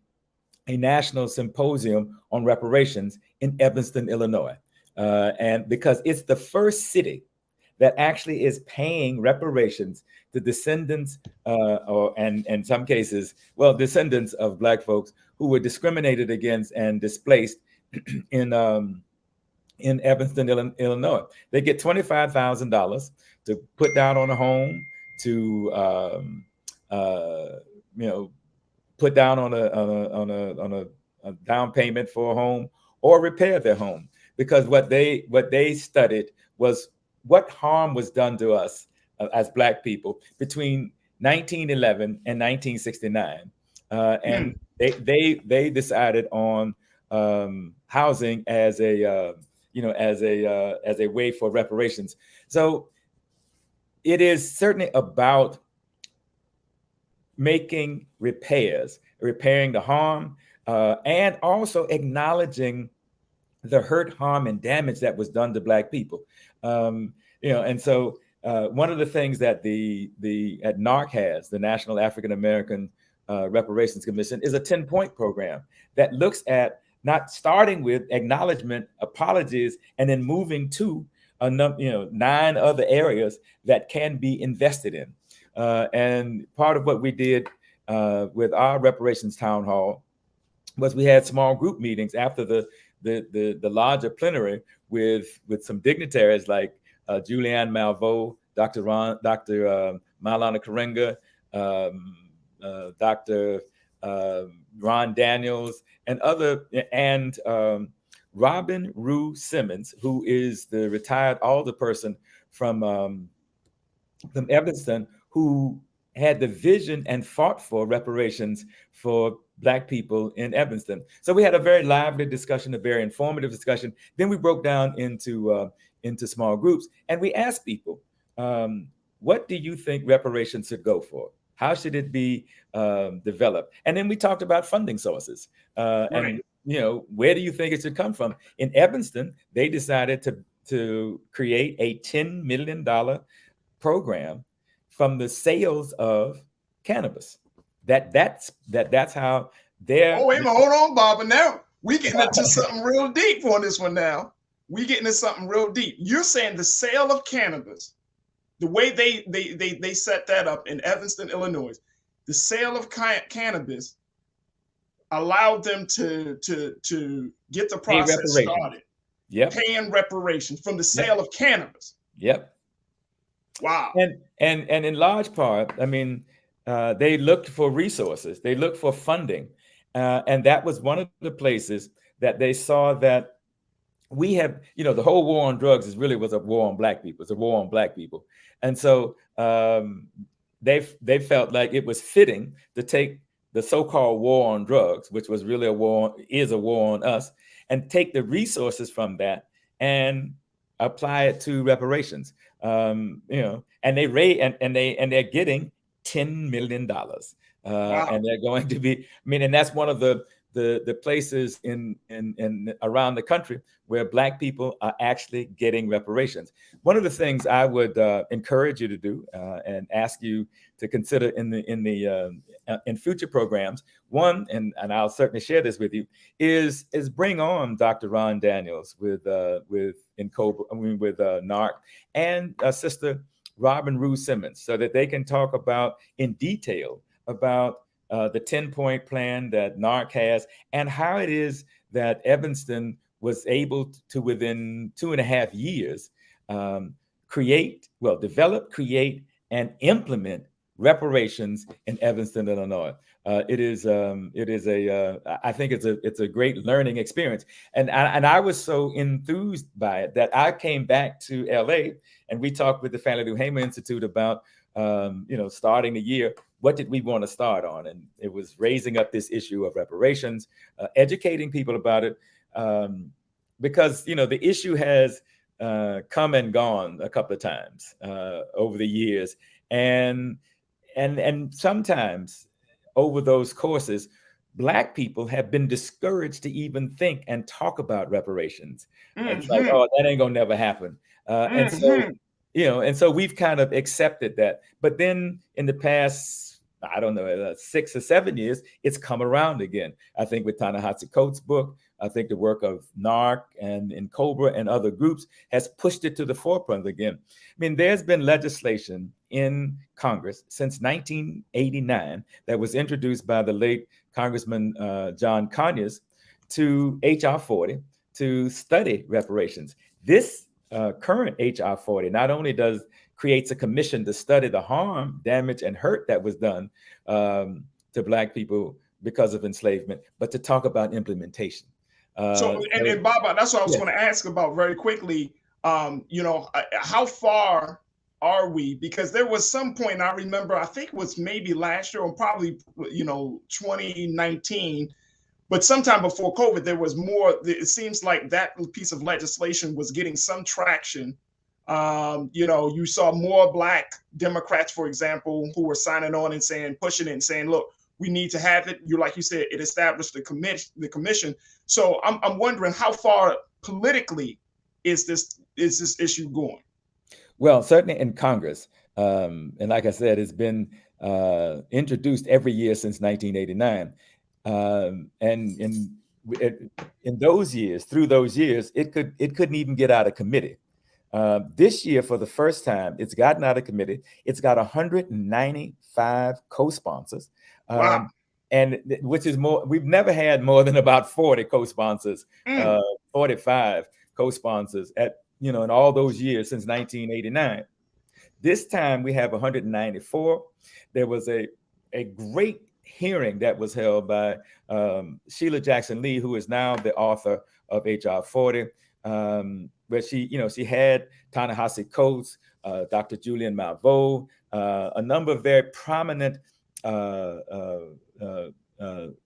national symposium on reparations in Evanston, Illinois. And because it's the first city that actually is paying reparations to descendants, and in some cases, descendants of Black folks who were discriminated against and displaced in Evanston, Illinois. They get $25,000 to put down on a home, to put down on a down payment for a home, or repair their home. Because what they studied was what harm was done to us as Black people between 1911 and 1969, and they decided on housing as a way for reparations. So it is certainly about making repairs, repairing the harm, and also acknowledging the hurt, harm, and damage that was done to Black people. And so one of the things that the at NARC has, the National African American Reparations Commission, is a 10-point program that looks at not starting with acknowledgement, apologies, and then moving to 9 other areas that can be invested in. And part of what we did with our reparations town hall was we had small group meetings after the larger plenary with some dignitaries like Julianne Malveaux, Dr. Maulana Karenga, Dr. Ron Daniels, and Robin Rue Simmons, who is the retired alderperson from Evanston, who had the vision and fought for reparations for Black people in Evanston. So we had a very lively discussion, a very informative discussion. Then we broke down into small groups, and we asked people, what do you think reparations should go for? How should it be developed? And then we talked about funding sources. And where do you think it should come from? In Evanston, they decided to create a $10 million program from the sales of cannabis. That's how they're. Oh, wait a minute, hold on, Bob. And now we getting into something real deep on this one now. We getting into something real deep. You're saying the sale of cannabis, the way they set that up in Evanston, Illinois, the sale of cannabis allowed them to get the process started. Yep. Paying reparations from the sale of cannabis. Yep. Wow. And in large part, I mean, they looked for resources. They looked for funding. And that was one of the places that they saw that we have, the whole war on drugs was a war on Black people. It's a war on Black people. And so they felt like it was fitting to take the so-called war on drugs, which was really a war on us, and take the resources from that and apply it to reparations. And they're getting $10 million. Wow. And they're going to be, and that's one of the places in around the country where Black people are actually getting reparations. One of the things I would encourage you to do and ask you to consider in future programs, one, and I'll certainly share this with you, is bring on Dr. Ron Daniels with NARC and Sister Robin Rue Simmons, so that they can talk about in detail about the 10-point plan that NARC has and how it is that Evanston was able to, within 2.5 years, develop, create, and implement reparations in Evanston, Illinois. I think it's a great learning experience. And I was so enthused by it that I came back to LA and we talked with the Thandie Newton Institute about, starting the year. What did we want to start on? And it was raising up this issue of reparations, educating people about it, because, the issue has come and gone a couple of times over the years. And sometimes over those courses, Black people have been discouraged to even think and talk about reparations. Mm-hmm. It's like, oh, that ain't gonna never happen. And so we've kind of accepted that. But then in the past, 6 or 7 years, it's come around again. I think with Ta-Nehisi Coates' book, I think the work of NARC and in COBRA and other groups has pushed it to the forefront again. There's been legislation in Congress since 1989 that was introduced by the late Congressman John Conyers to H.R. 40 to study reparations. This current H.R. 40 not only creates a commission to study the harm, damage, and hurt that was done to Black people because of enslavement, but to talk about implementation. And Baba, that's what I was going to ask about very quickly. How far are we? Because there was some point I remember, I think it was maybe last year or probably 2019, but sometime before COVID, there was more. It seems like that piece of legislation was getting some traction. You saw more Black Democrats, for example, who were signing on and pushing it and saying, look, We need to have it. Like you said, it established the commission. So I'm wondering how far politically is this issue going? Well, certainly in Congress, and like I said, it's been introduced every year since 1989, and in those years, through those years, it couldn't even get out of committee. This year, for the first time, it's gotten out of committee. It's got 195 co-sponsors, wow. And which is more. We've never had more than about 40 co-sponsors, 45 co-sponsors in all those years since 1989. This time we have 194. There was a great hearing that was held by Sheila Jackson Lee, who is now the author of HR 40, where she had Ta-Nehisi Coates, Dr. Julian Malveaux, a number of very prominent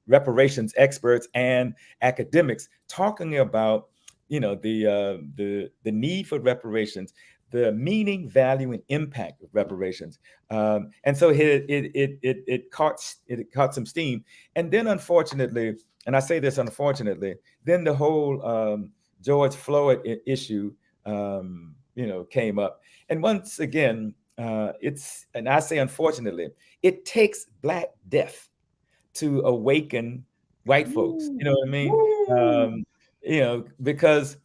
reparations experts and academics talking about the need for reparations, the meaning, value, and impact of reparations, and so it caught some steam. And then, unfortunately, and I say this unfortunately, then the whole George Floyd issue, came up, and once again, and I say unfortunately, it takes Black death to awaken white folks. You know what I mean? Because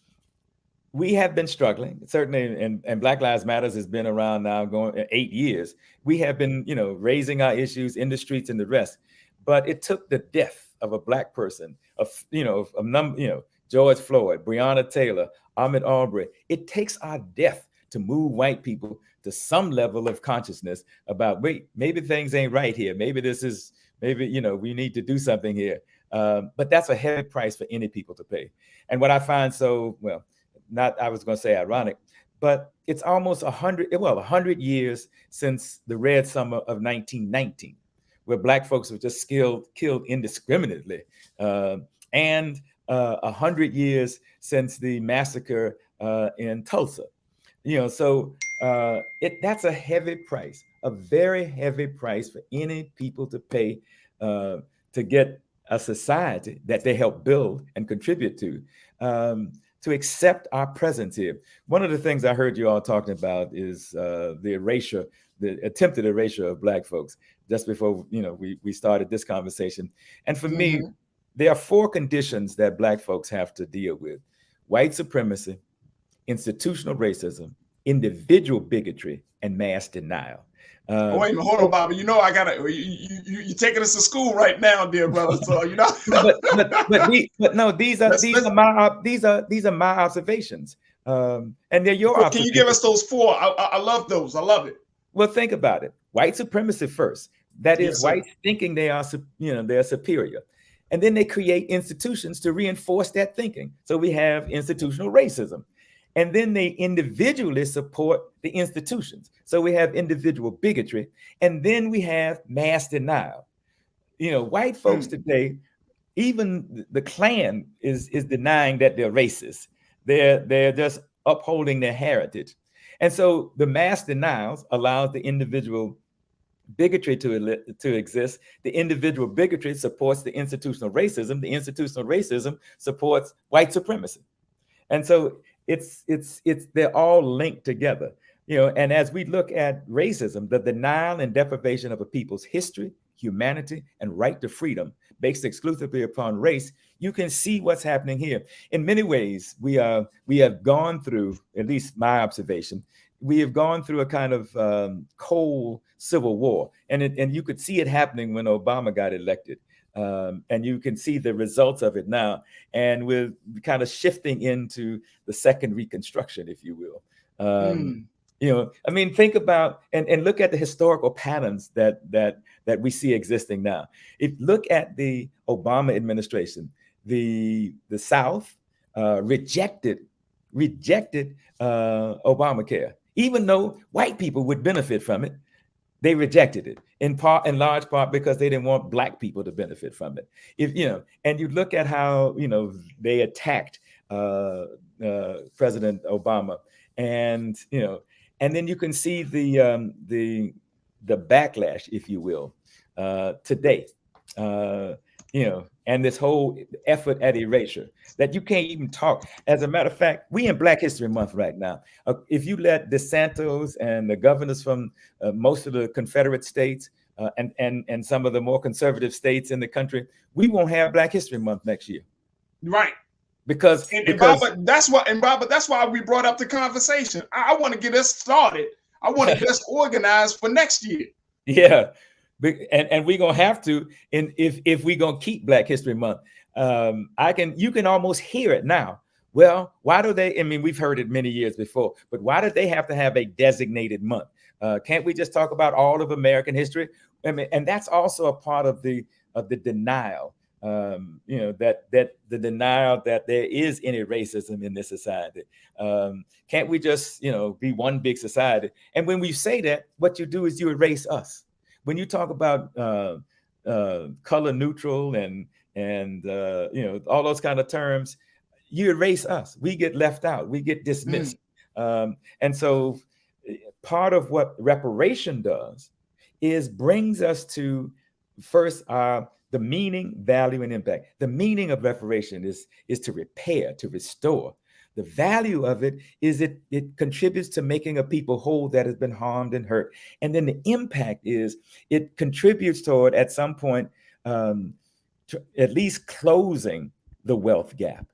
we have been struggling, certainly, and Black Lives Matters has been around now going 8 years. We have been, raising our issues in the streets and the rest. But it took the death of a Black person, George Floyd, Breonna Taylor, Ahmaud Arbery. It takes our death to move white people to some level of consciousness about, wait, maybe things ain't right here. Maybe we need to do something here. But that's a heavy price for any people to pay. And what I find I was going to say ironic, but it's almost 100 years since the Red Summer of 1919, where Black folks were just killed indiscriminately, and 100 years since the massacre in Tulsa. So that's a heavy price, a very heavy price for any people to pay to get a society that they help build and contribute to accept our presence here. One of the things I heard you all talking about is the attempted erasure of Black folks just before we started this conversation. And for me, there are 4 conditions that Black folks have to deal with: white supremacy, institutional racism, individual bigotry, and mass denial. Wait a minute, hold on, Bobby. You're taking us to school right now, dear brother. So these are my observations, and they're your observations. Can you give us those 4? I love those. I love it. Well, think about it. White supremacy first. That is, whites thinking they're superior, and then they create institutions to reinforce that thinking. So we have institutional racism. And then they individually support the institutions. So we have individual bigotry, and then we have mass denial. White folks today, even the Klan is denying that they're racist. They're just upholding their heritage. And so the mass denials allows the individual bigotry to exist. The individual bigotry supports the institutional racism. The institutional racism supports white supremacy. And so they're all linked together, and as we look at racism, the denial and deprivation of a people's history, humanity, and right to freedom based exclusively upon race, you can see what's happening here. In many ways, we have gone through, at least my observation, we have gone through a kind of cold civil war, and you could see it happening when Obama got elected. And you can see the results of it now. And we're kind of shifting into the second Reconstruction, if you will. Think about and look at the historical patterns that we see existing now. Look at the Obama administration, the South rejected Obamacare, even though white people would benefit from it. They rejected it in large part because they didn't want Black people to benefit from it. And you look at how they attacked President Obama, and then you can see the backlash, if you will, today. and this whole effort at erasure that you can't even talk. As a matter of fact, we in Black History Month right now. If you let DeSantis and the governors from most of the Confederate states and some of the more conservative states in the country, we won't have Black History Month next year. Right. Because Robert, that's why we brought up the conversation. I want to get us started. I want to get us organized for next year. Yeah. And we're gonna have to, and if we're gonna keep Black History Month, you can almost hear it now. Well, why do they? I mean, we've heard it many years before, but why did they have to have a designated month? Can't we just talk about all of American history? I mean, and that's also a part of the denial. That the denial that there is any racism in this society. Can't we just be one big society? And when we say that, what you do is you erase us. When you talk about color neutral and all those kind of terms, you erase us. We get left out. We get dismissed. And so part of what reparation does is brings us to first the meaning, value, and impact. The meaning of reparation is to repair, to restore. The value of it is it contributes to making a people whole that has been harmed and hurt. And then the impact is it contributes toward, at some point, at least closing the wealth gap.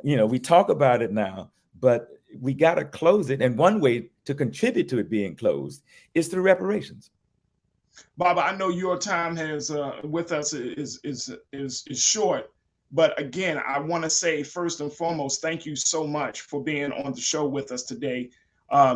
We talk about it now, but we got to close it. And one way to contribute to it being closed is through reparations. Baba, I know your time has with us is short. But again, I want to say first and foremost, thank you so much for being on the show with us today.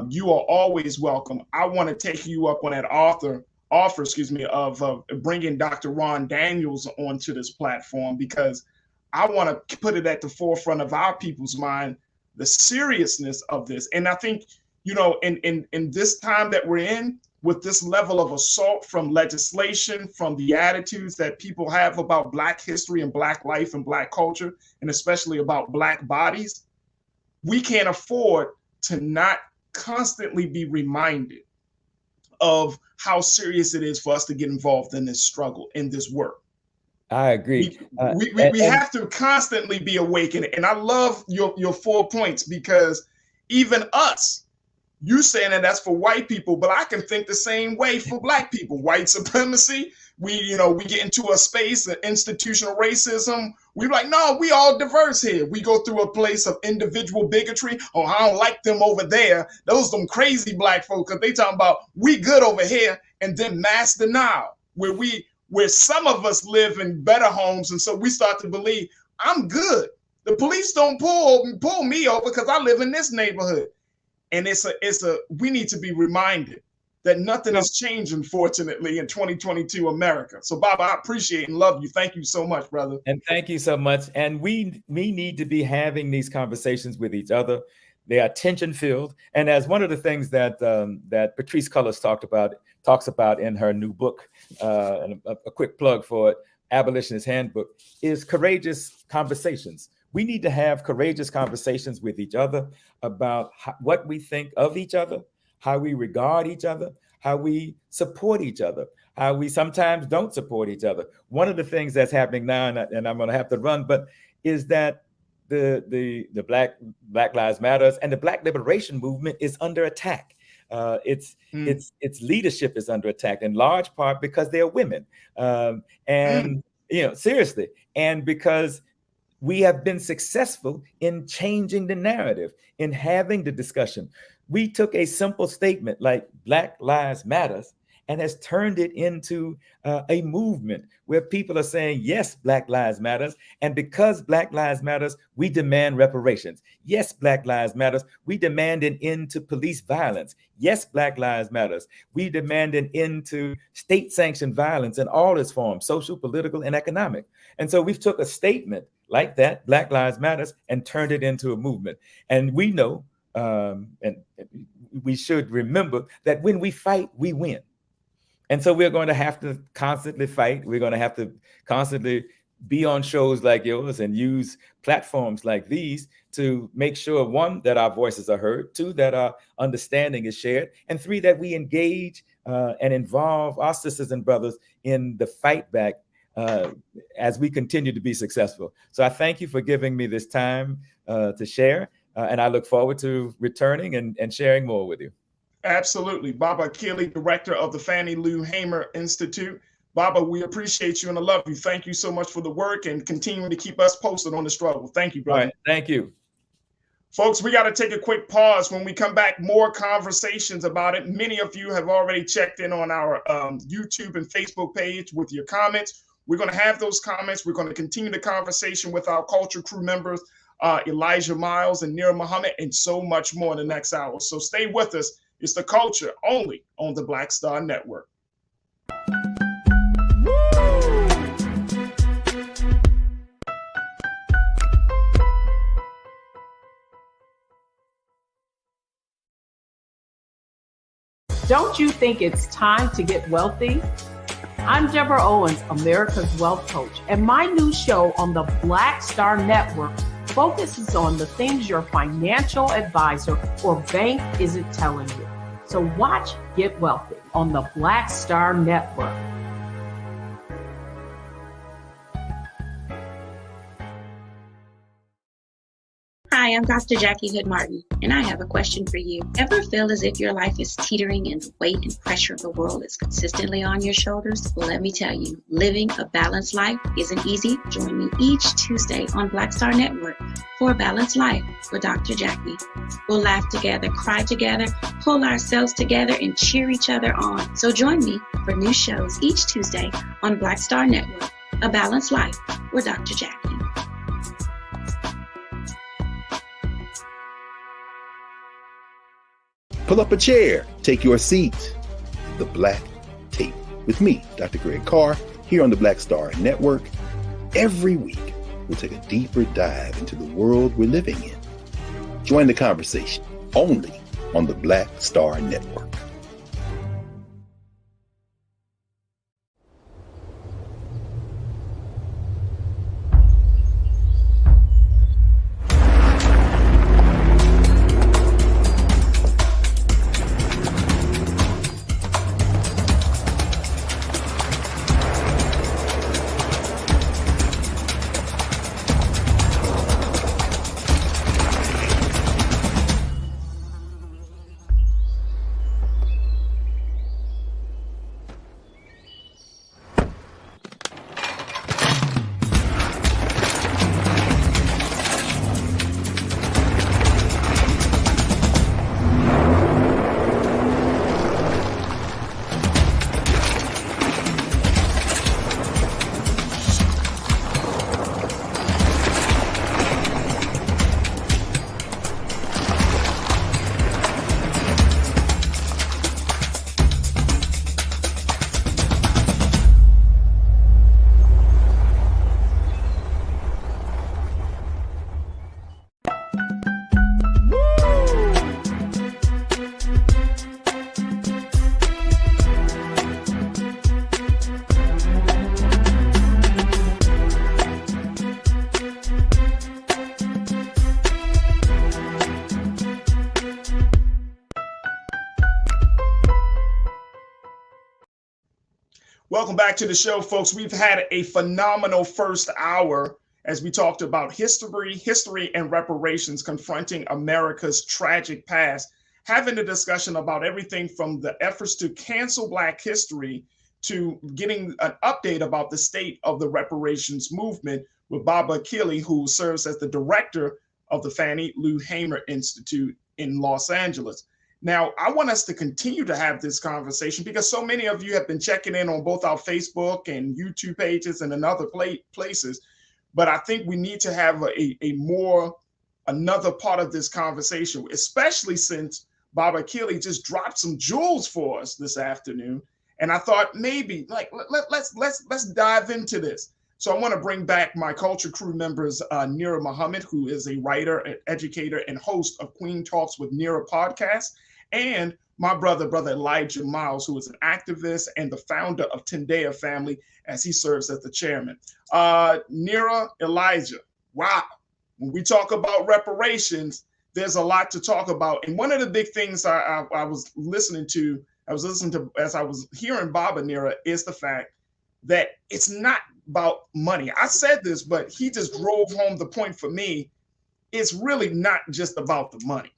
You are always welcome. I want to take you up on that offer, of bringing Dr. Ron Daniels onto this platform, because I want to put it at the forefront of our people's mind, the seriousness of this. And I think, in this time that we're in, with this level of assault from legislation, from the attitudes that people have about Black history and Black life and Black culture, and especially about Black bodies, we can't afford to not constantly be reminded of how serious it is for us to get involved in this struggle, in this work. I agree. We have to constantly be awakened. And I love your 4 points, because even us, you saying that that's for white people, but I can think the same way for Black people. White supremacy, we get into a space of institutional racism. We're like, no, we all diverse here. We go through a place of individual bigotry. Oh, I don't like them over there. Those them crazy Black folk, because they talking about we good over here. And then mass denial, where some of us live in better homes, and so we start to believe I'm good. The police don't pull me over because I live in this neighborhood. And we need to be reminded that nothing has changed, unfortunately, in 2022 America. So, Bob, I appreciate and love you. Thank you so much, brother. And thank you so much. And we need to be having these conversations with each other. They are tension-filled. And as one of the things that Patrisse Cullors talks about in her new book, and a quick plug for it, Abolitionist Handbook, is courageous conversations. We need to have courageous conversations with each other about what we think of each other, how we regard each other, how we support each other, how we sometimes don't support each other. One of the things that's happening now, and I'm going to have to run, but is that the Black Lives Matters and the Black liberation movement is under attack. Its leadership is under attack in large part because they're women, seriously, and because we have been successful in changing the narrative, in having the discussion. We took a simple statement like Black Lives Matters and has turned it into a movement where people are saying, yes, Black Lives Matters. And because Black Lives Matters, we demand reparations. Yes, Black Lives Matters, we demand an end to police violence. Yes, Black Lives Matters, we demand an end to state-sanctioned violence in all its forms, social, political, and economic. And so we've took a statement like that, Black Lives Matters, and turned it into a movement. And we know, and we should remember that when we fight, we win. And so we're going to have to constantly fight. We're going to have to constantly be on shows like yours and use platforms like these to make sure, one, that our voices are heard, two, that our understanding is shared, and three, that we engage and involve our sisters and brothers in the fight back as we continue to be successful. So I thank you for giving me this time to share, and I look forward to returning and sharing more with you. Absolutely. Baba Akili, director of the Fannie Lou Hamer Institute. Baba, we appreciate you and I love you. Thank you so much for the work and continuing to keep us posted on the struggle. Thank you, brother. All right. Thank you. Folks, we got to take a quick pause. When we come back, more conversations about it. Many of you have already checked in on our YouTube and Facebook page with your comments. We're going to have those comments. We're going to continue the conversation with our culture crew members, Elijah Miles and Nira Muhammad, and so much more in the next hour. So stay with us. It's The Culture, only on the Black Star Network. Don't you think it's time to get wealthy? I'm Deborah Owens, America's Wealth Coach, and my new show on the Black Star Network focuses on the things your financial advisor or bank isn't telling you. So watch Get Wealthy on the Black Star Network. Hi, I'm Dr. Jackie Hood Martin, and I have a question for you. Ever feel as if your life is teetering and the weight and pressure of the world is consistently on your shoulders? Well, let me tell you, living a balanced life isn't easy. Join me each Tuesday on Black Star Network for A Balanced Life with Dr. Jackie. We'll laugh together, cry together, pull ourselves together, and cheer each other on. So join me for new shows each Tuesday on Black Star Network, A Balanced Life with Dr. Jackie. Pull up a chair, take your seat. The Black Tape with me, Dr. Greg Carr, here on the Black Star Network. Every week, we'll take a deeper dive into the world we're living in. Join the conversation only on the Black Star Network. Welcome back to the show, folks. We've had a phenomenal first hour as we talked about history, and reparations confronting America's tragic past, having a discussion about everything from the efforts to cancel Black history to getting an update about the state of the reparations movement with Baba Akili, who serves as the director of the Fannie Lou Hamer Institute in Los Angeles. Now, I want us to continue to have this conversation because so many of you have been checking in on both our Facebook and YouTube pages and in other places. But I think we need to have another part of this conversation, especially since Baba Akili just dropped some jewels for us this afternoon. And I thought maybe let's dive into this. So I want to bring back my culture crew members, Nira Muhammad, who is a writer, an educator, and host of Queen Talks with Nira podcast, and my brother Elijah Miles, who is an activist and the founder of Thandie Family, as he serves as the chairman. Nira, Elijah, wow. When we talk about reparations, there's a lot to talk about. And one of the big things I was listening to as I was hearing Baba, Nira, is the fact that it's not about money. I said this, but he just drove home the point for me. It's really not just about the money.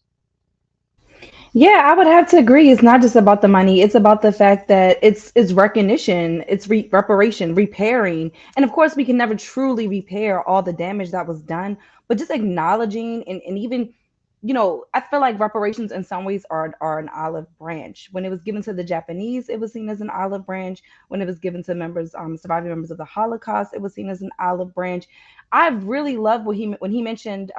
Yeah, I would have to agree. It's not just about the money. It's about the fact that it's recognition, it's reparation, repairing. And of course, we can never truly repair all the damage that was done, but just acknowledging and even, you know, I feel like reparations in some ways are an olive branch. When it was given to the Japanese, it was seen as an olive branch. When it was given to surviving members of the Holocaust, it was seen as an olive branch. I really love when he mentioned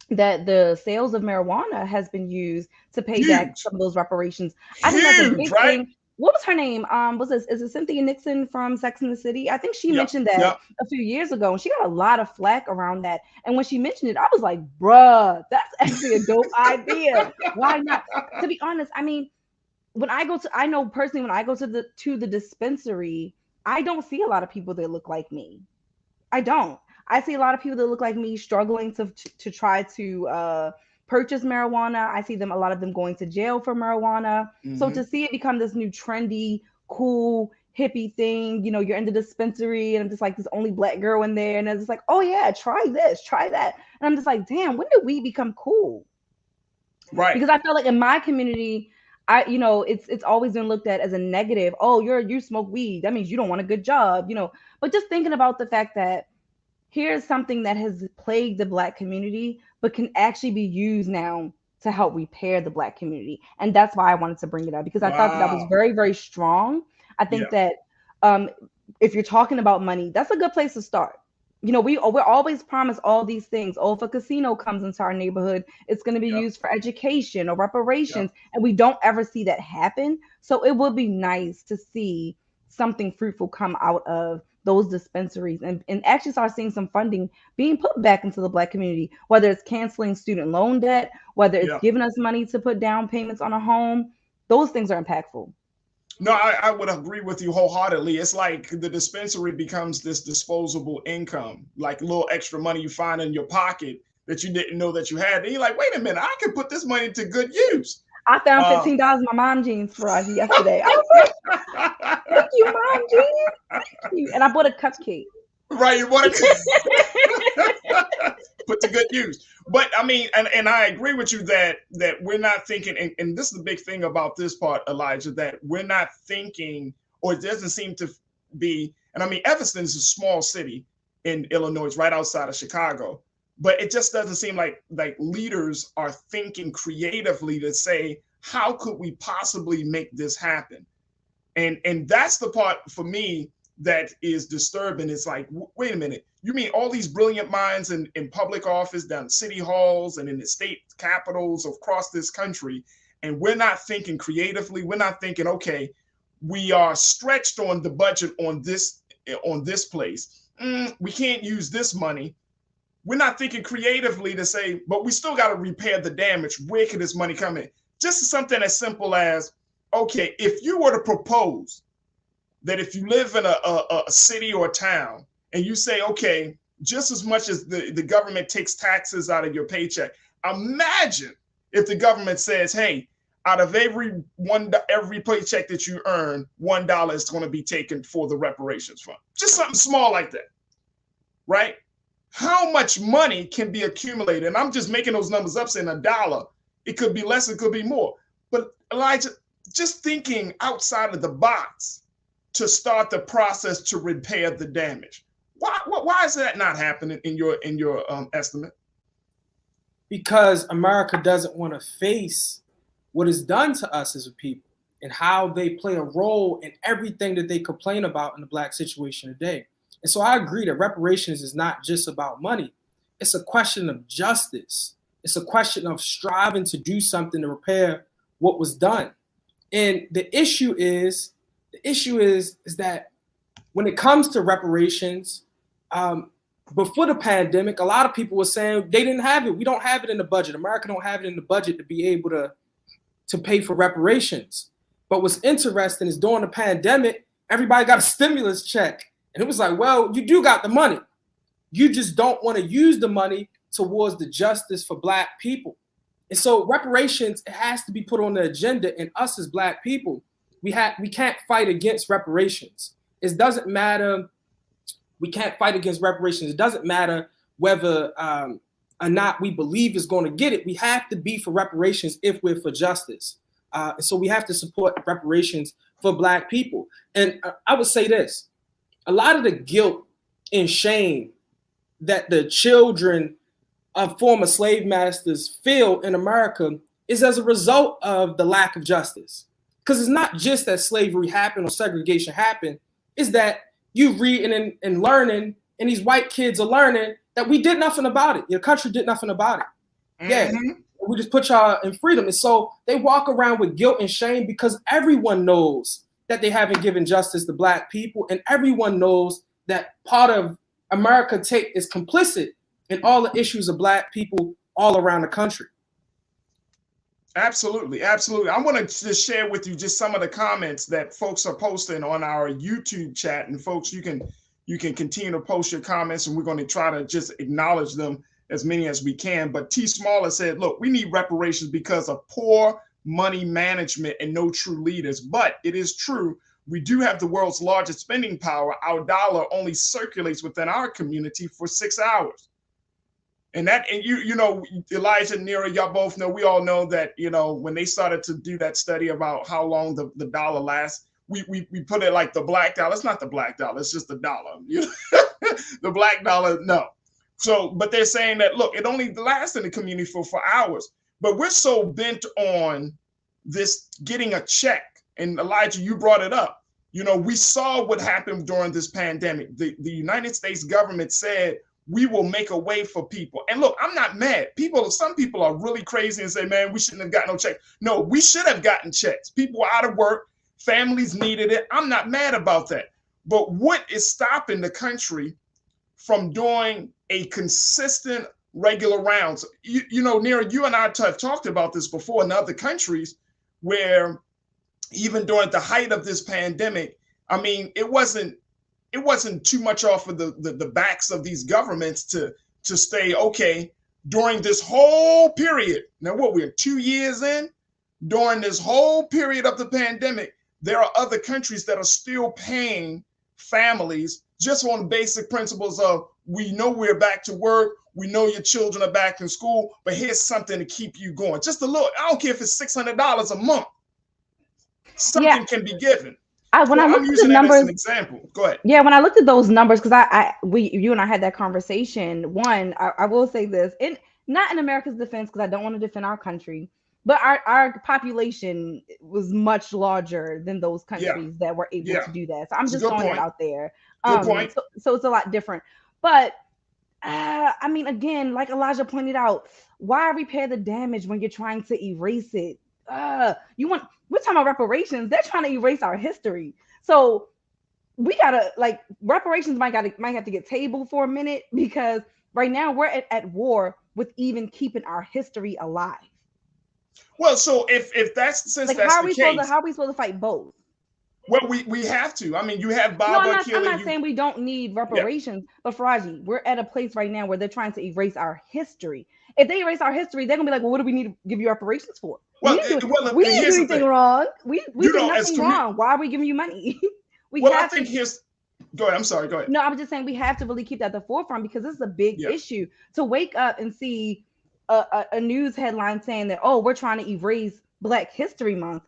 that the sales of marijuana has been used to pay back some of those reparations. I think that's a big thing. What was her name? Is it Cynthia Nixon from Sex and the City? I think she mentioned that a few years ago, and she got a lot of flack around that. And when she mentioned it, I was like, bruh, that's actually a dope idea. Why not? To be honest, I mean, I know personally when I go to the dispensary, I don't see a lot of people that look like me. I don't. I see a lot of people that look like me struggling to try to purchase marijuana. I see a lot of them going to jail for marijuana. Mm-hmm. So to see it become this new trendy, cool, hippie thing, you know, you're in the dispensary and I'm just like this only black girl in there. And it's just like, oh yeah, try this, try that. And I'm just like, damn, when did we become cool? Right. Because I feel like in my community, it's always been looked at as a negative. Oh, you smoke weed. That means you don't want a good job, you know. But just thinking about the fact that here's something that has plagued the Black community, but can actually be used now to help repair the Black community. And that's why I wanted to bring it up, because I thought that was very, very strong. I think that if you're talking about money, that's a good place to start. You know, we're always promised all these things. Oh, if a casino comes into our neighborhood, it's going to be used for education or reparations. And we don't ever see that happen. So it would be nice to see something fruitful come out of those dispensaries and actually start seeing some funding being put back into the Black community, whether it's canceling student loan debt, whether it's giving us money to put down payments on a home. Those things are impactful. No, I would agree with you wholeheartedly. It's like the dispensary becomes this disposable income, like a little extra money you find in your pocket that you didn't know that you had. And you're like, wait a minute, I can put this money to good use. I found $15 in my mom jeans, Farajii, yesterday. I was like, thank you, mom jeans. Thank you. And I bought a cupcake. Right, you bought a put to good use. But I mean, and I agree with you that we're not thinking, and this is the big thing about this part, Elijah, that we're not thinking, or it doesn't seem to be, and I mean, Evanston is a small city in Illinois, it's right outside of Chicago. But it just doesn't seem like leaders are thinking creatively to say, how could we possibly make this happen? And that's the part for me that is disturbing. It's like, wait a minute, you mean all these brilliant minds in public office, down city halls and in the state capitals across this country, and we're not thinking creatively. We're not thinking, okay, we are stretched on the budget on this place. We can't use this money. We're not thinking creatively to say, but we still got to repair the damage. Where can this money come in? Just something as simple as, okay, if you were to propose that if you live in a city or a town and you say, okay, just as much as the government takes taxes out of your paycheck, imagine if the government says, hey, out of every paycheck that you earn, $1 is going to be taken for the reparations fund. Just something small like that, right? How much money can be accumulated? And I'm just making those numbers up, saying $1. It could be less, it could be more. But Elijah, just thinking outside of the box to start the process to repair the damage. Why is that not happening in your estimate? Because America doesn't want to face what is done to us as a people and how they play a role in everything that they complain about in the Black situation today. And so I agree that reparations is not just about money. It's a question of justice. It's a question of striving to do something to repair what was done. And the issue is that when it comes to reparations, before the pandemic, a lot of people were saying they didn't have it. We don't have it in the budget. America don't have it in the budget to be able to pay for reparations. But what's interesting is during the pandemic, everybody got a stimulus check. And it was like, well, you do got the money. You just don't want to use the money towards the justice for Black people. And so reparations, it has to be put on the agenda. And us as Black people, we can't fight against reparations. It doesn't matter. We can't fight against reparations. It doesn't matter whether or not we believe is going to get it. We have to be for reparations if we're for justice. So we have to support reparations for Black people. And I would say this, a lot of the guilt and shame that the children of former slave masters feel in America is as a result of the lack of justice. Because it's not just that slavery happened or segregation happened, it's that you reading and learning, and these white kids are learning that we did nothing about it. Your country did nothing about it. Yeah, we just put y'all in freedom. And so they walk around with guilt and shame because everyone knows that they haven't given justice to Black people, and everyone knows that part of America is complicit in all the issues of Black people all around the country. Absolutely, absolutely. I want to just share with you just some of the comments that folks are posting on our YouTube chat. And folks, you can continue to post your comments, and we're going to try to just acknowledge them as many as we can. But T. Smaller said, look, we need reparations because of poor money management and no true leaders. But it is true, we do have the world's largest spending power. Our dollar only circulates within our community for 6 hours. And you know, Elijah and Nira, y'all both know, we all know that, you know, when they started to do that study about how long the dollar lasts, we put it like the black dollar. It's not the black dollar, it's just the dollar. The black dollar, no. So, but they're saying that, look, it only lasts in the community for hours. But we're so bent on this getting a check. And Elijah, you brought it up. You know, we saw what happened during this pandemic. The United States government said, we will make a way for people. And look, I'm not mad. Some people are really crazy and say, man, we shouldn't have gotten no check. No, we should have gotten checks. People were out of work. Families needed it. I'm not mad about that. But what is stopping the country from doing a consistent, regular rounds? You know, Nira, you and I have talked about this before in other countries where even during the height of this pandemic, I mean, it wasn't too much off of the backs of these governments to stay okay during this whole period. Now, what, we're 2 years in? During this whole period of the pandemic, there are other countries that are still paying families just on basic principles of, we know we're back to work, we know your children are back in school, but here's something to keep you going. Just a little, I don't care if it's $600 a month. Something can be given. When I looked at the numbers, as an example. Go ahead. Yeah, when I looked at those numbers, because you and I had that conversation. One, I will say this, not in America's defense, because I don't want to defend our country, but our population was much larger than those countries that were able to do that. So I'm just throwing it out there. Good point. So it's a lot different. But I mean, again, like Elijah pointed out, why repair the damage when you're trying to erase it? We're talking about reparations. They're trying to erase our history. So we gotta, like, reparations might have to get tabled for a minute, because right now we're at war with even keeping our history alive. Well, so if that's, since like, that's how the case, are we supposed to fight both? Well, we have to. I mean, you have Bob. I'm not saying we don't need reparations, but Farajii, we're at a place right now where they're trying to erase our history. If they erase our history, they're gonna be like, well, what do we need to give you reparations for? Well, we didn't do anything wrong. We did nothing wrong. Why are we giving you money? Go ahead. I'm sorry. Go ahead. No, I'm just saying we have to really keep that at the forefront, because this is a big issue. To wake up and see a news headline saying that, oh, we're trying to erase Black History Month.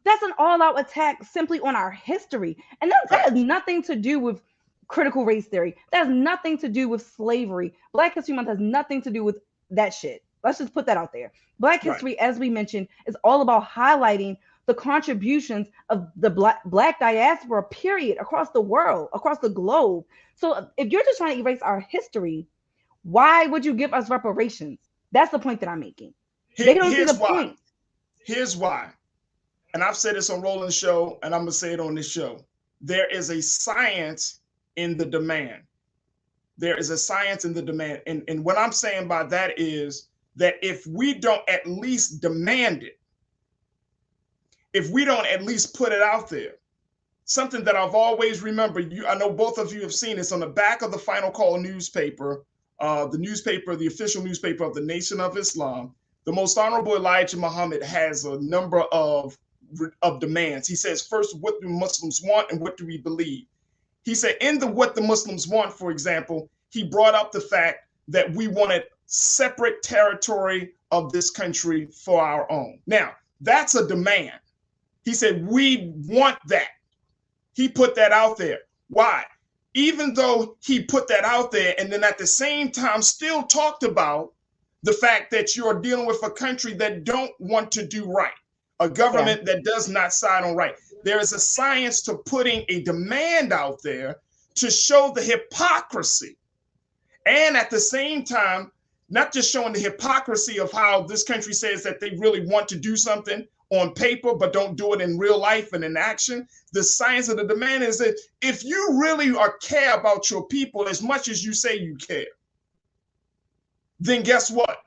That's an all-out attack simply on our history. And that has nothing to do with critical race theory. That has nothing to do with slavery. Black History Month has nothing to do with that shit. Let's just put that out there. Black history, as we mentioned, is all about highlighting the contributions of the black diaspora, period, across the world, across the globe. So if you're just trying to erase our history, why would you give us reparations? That's the point that I'm making. They don't see the point. Here's why. And I've said this on Roland's show, and I'm going to say it on this show. There is a science in the demand. There is a science in the demand. And what I'm saying by that is that if we don't at least demand it, if we don't at least put it out there, something that I've always remembered, I know both of you have seen this on the back of the Final Call newspaper, the official newspaper of the Nation of Islam. The Most Honorable Elijah Muhammad has a number of demands. He says, first, what do Muslims want and what do we believe? He said, in the What the Muslims Want, for example, he brought up the fact that we wanted separate territory of this country for our own. Now, that's a demand. He said, we want that. He put that out there. Why? Even though he put that out there and then at the same time still talked about the fact that you're dealing with a country that don't want to do right, a government that does not side on right. There is a science to putting a demand out there to show the hypocrisy. And at the same time, not just showing the hypocrisy of how this country says that they really want to do something on paper, but don't do it in real life and in action. The science of the demand is that if you really care about your people as much as you say you care, then guess what?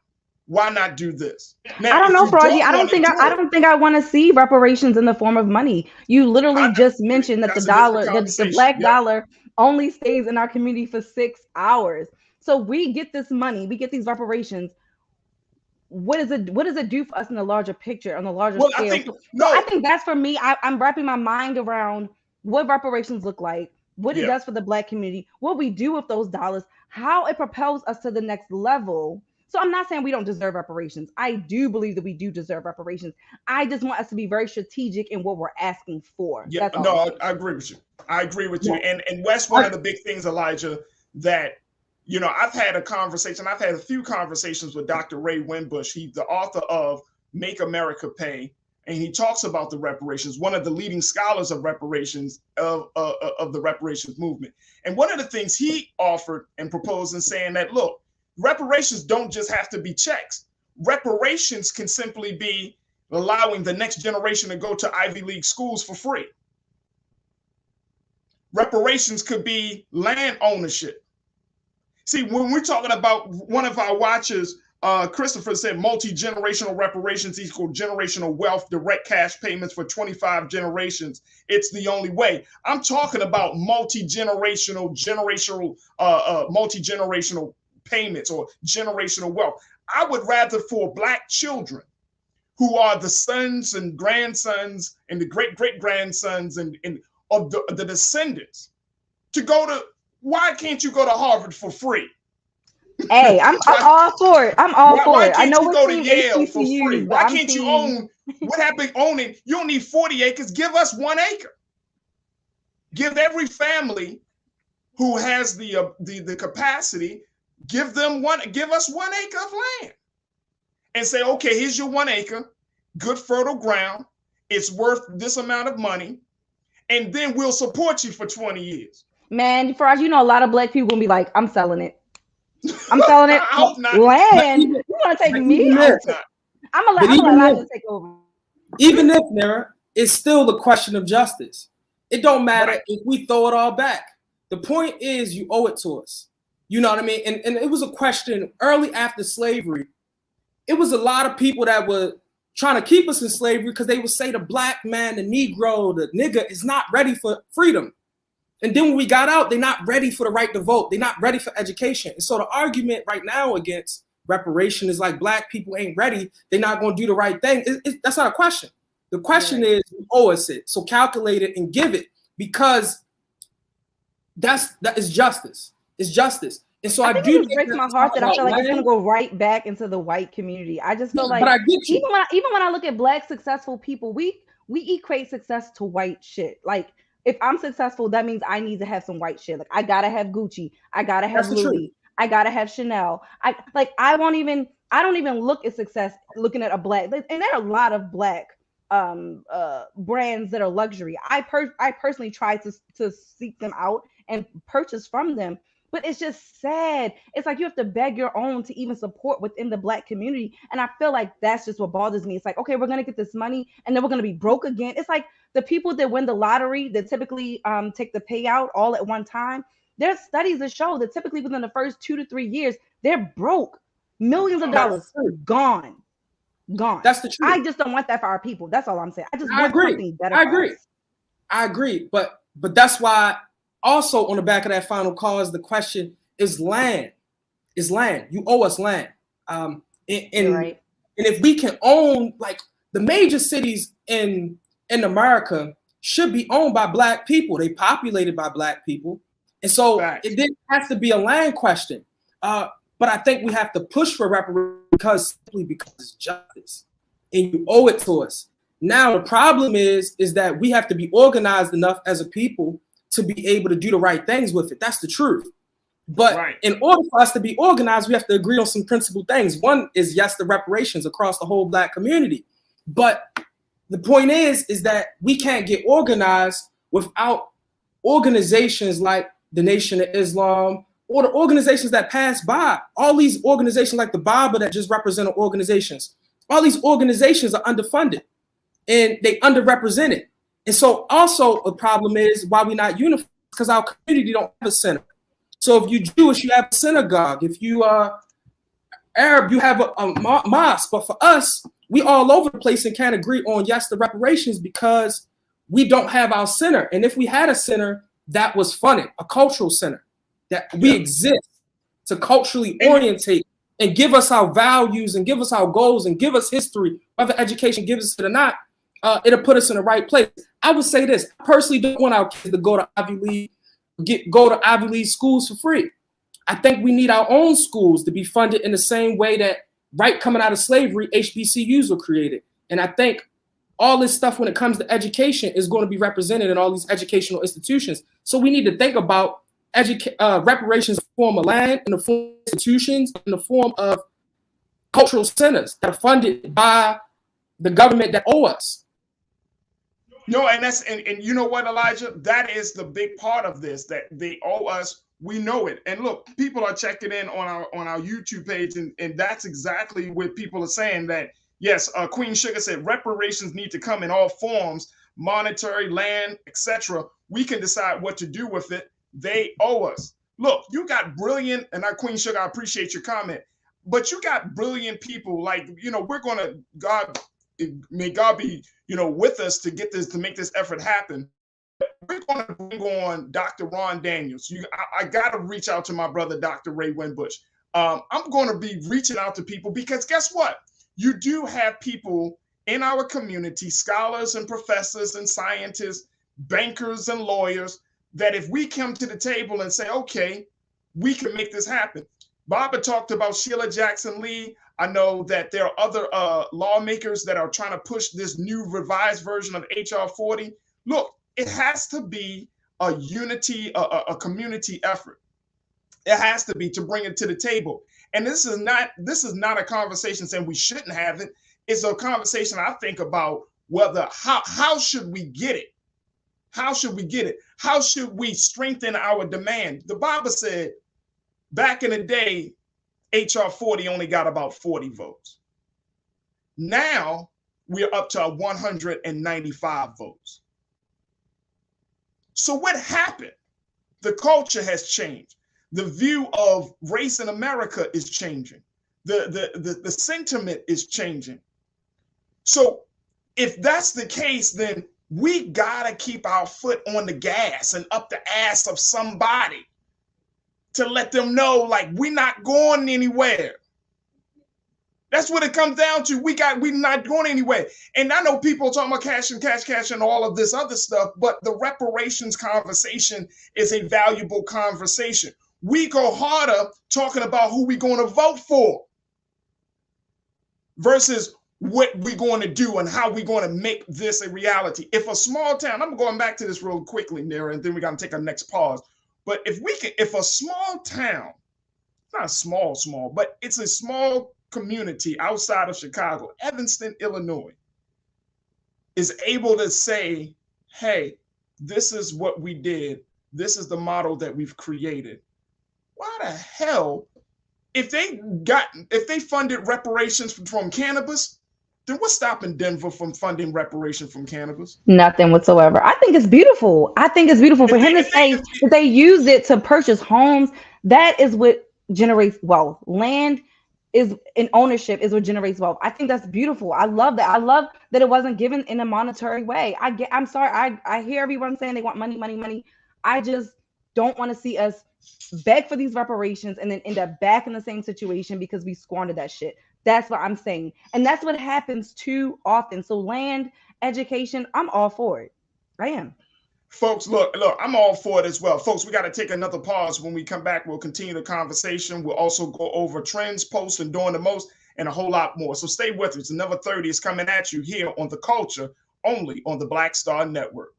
Why not do this? Now, I don't know, Farajii. I don't think I want to see reparations in the form of money. You literally just mentioned that the black dollar only stays in our community for 6 hours. So we get this money, we get these reparations. What does it do for us in the larger picture, on the larger scale? I think that's for me. I'm wrapping my mind around what reparations look like, what it does for the Black community, what we do with those dollars, how it propels us to the next level. So I'm not saying we don't deserve reparations. I do believe that we do deserve reparations. I just want us to be very strategic in what we're asking for. Yeah, no, I agree with you. I agree with you. And Wes, one of the big things, Elijah, that, you know, I've had a few conversations with Dr. Ray Winbush. He's the author of Make America Pay, and he talks about the reparations, one of the leading scholars of reparations, of the reparations movement. And one of the things he offered and proposed in saying that, look, reparations don't just have to be checks. Reparations can simply be allowing the next generation to go to Ivy League schools for free. Reparations could be land ownership. See, when we're talking about, one of our watchers, Christopher, said multi-generational reparations equal generational wealth, direct cash payments for 25 generations. It's the only way. I'm talking about multi-generational payments or generational wealth. I would rather for Black children who are the sons and grandsons and the great-great-grandsons and of the descendants to go to, why can't you go to Harvard for free? Hey, I'm all for it. I'm all for it. I know you go to Yale for free. Why can't you own, what happened owning? You don't need 40 acres. Give us 1 acre. Give every family who has the capacity, give us 1 acre of land. And say, okay, here's your 1 acre, good fertile ground. It's worth this amount of money. And then we'll support you for 20 years. Man, Farajii, you know, a lot of Black people gonna be like, I'm selling it. I'm selling it. I hope not. Land. You want to take me? I'm gonna let Elijah take over. Even if, Nara, it's still the question of justice. It don't matter if we throw it all back. The point is, you owe it to us. You know what I mean? And it was a question early after slavery. It was a lot of people that were trying to keep us in slavery because they would say the Black man, the Negro, the nigga is not ready for freedom. And then when we got out, they're not ready for the right to vote. They're not ready for education. And so the argument right now against reparation is like Black people ain't ready. They're not going to do the right thing. That's not a question. The question is, you owe us it. So calculate it and give it, because that is justice. It's justice. And so I do. It breaks my heart that I feel like it's going to go right back into the white community. I just feel like, but I get you. Even when I look at Black successful people, we equate success to white shit. Like, if I'm successful, that means I need to have some white shit. Like, I gotta have Gucci, I gotta have Louis, I gotta have Chanel. I don't even look at success looking at a Black. And there are a lot of Black brands that are luxury. I personally try to seek them out and purchase from them. But it's just sad. It's like you have to beg your own to even support within the Black community. And I feel like that's just what bothers me. It's like, okay, we're going to get this money and then we're going to be broke again. It's like the people that win the lottery that typically take the payout all at one time. There's studies that show that typically within the first 2 to 3 years, they're broke. Millions of dollars gone. That's the truth. I just don't want that for our people. That's all I'm saying. I just want something better. I agree. But that's why also on the back of that final cause, the question is land. Is land. You owe us land. And if we can own, like, the major cities in America should be owned by Black people. They populated by Black people. And so it didn't have to be a land question. But I think we have to push for reparations simply because it's justice. And you owe it to us. Now, the problem is that we have to be organized enough as a people to be able to do the right things with it. That's the truth. But in order for us to be organized, we have to agree on some principled things. One is, yes, the reparations across the whole Black community. But the point is that we can't get organized without organizations like the Nation of Islam or the organizations that pass by. All these organizations like the Baba that just represent organizations. All these organizations are underfunded and they underrepresented. And so also a problem is why we're not unified, because our community don't have a center. So if you're Jewish, you have a synagogue. If you are Arab, you have a mosque. But for us, we all over the place and can't agree on, yes, the reparations, because we don't have our center. And if we had a center that was funded, a cultural center, that we exist to culturally orientate and give us our values and give us our goals and give us history, whether education gives us it or not, it'll put us in the right place. I would say this, I personally don't want our kids to go to Ivy League schools for free. I think we need our own schools to be funded in the same way that right coming out of slavery, HBCUs were created. And I think all this stuff when it comes to education is going to be represented in all these educational institutions. So we need to think about reparations in the form of land, in the form of institutions, in the form of cultural centers that are funded by the government that owe us. No, and that's and you know what, Elijah? That is the big part of this, that they owe us. We know it. And look, people are checking in on our YouTube page, and that's exactly what people are saying, that yes, Queen Sugar said reparations need to come in all forms, monetary, land, etc. We can decide what to do with it. They owe us. Look, you got brilliant, and Queen Sugar, I appreciate your comment, but you got brilliant people like, we're going to, may God be, with us to get this, to make this effort happen. We're going to bring on Dr. Ron Daniels. I got to reach out to my brother, Dr. Ray Winbush. I'm going to be reaching out to people because guess what? You do have people in our community, scholars and professors and scientists, bankers and lawyers, that if we come to the table and say, okay, we can make this happen. Baba talked about Sheila Jackson Lee. I know that there are other lawmakers that are trying to push this new revised version of HR 40. Look, it has to be a unity, a community effort. It has to be, to bring it to the table. And this is not a conversation saying we shouldn't have it. It's a conversation I think about whether how should we get it? How should we get it? How should we strengthen our demand? The Bible said back in the day, HR 40 only got about 40 votes. Now we're up to 195 votes. So what happened? The culture has changed. The view of race in America is changing. The sentiment is changing. So if that's the case, then we gotta keep our foot on the gas and up the ass of somebody to let them know, like, we're not going anywhere. That's what it comes down to. We're not going anywhere. And I know people talking about cash and all of this other stuff, but the reparations conversation is a valuable conversation. We go harder talking about who we're going to vote for versus what we're going to do and how we're going to make this a reality. If a small town, I'm going back to this real quickly, Nira, and then we're going to take our next pause. But if a small town, not small, but it's a small community outside of Chicago, Evanston, Illinois, is able to say, hey, this is what we did. This is the model that we've created. Why the hell, if they funded reparations from cannabis, then what's stopping Denver from funding reparations from cannabis? Nothing whatsoever. I think it's beautiful. I think it's beautiful for him to say that they use it to purchase homes. That is what generates wealth. Land is in ownership is what generates wealth. I think that's beautiful. I love that. I love that it wasn't given in a monetary way. I'm sorry. I hear everyone saying they want money. I just don't want to see us beg for these reparations and then end up back in the same situation because we squandered that shit. That's what I'm saying. And that's what happens too often. So land, education, I'm all for it. I am. Folks, look, I'm all for it as well. Folks, we got to take another pause. When we come back, we'll continue the conversation. We'll also go over trends, posts, and doing the most, and a whole lot more. So stay with us. Another 30 is coming at you here on The Culture, only on the Black Star Network.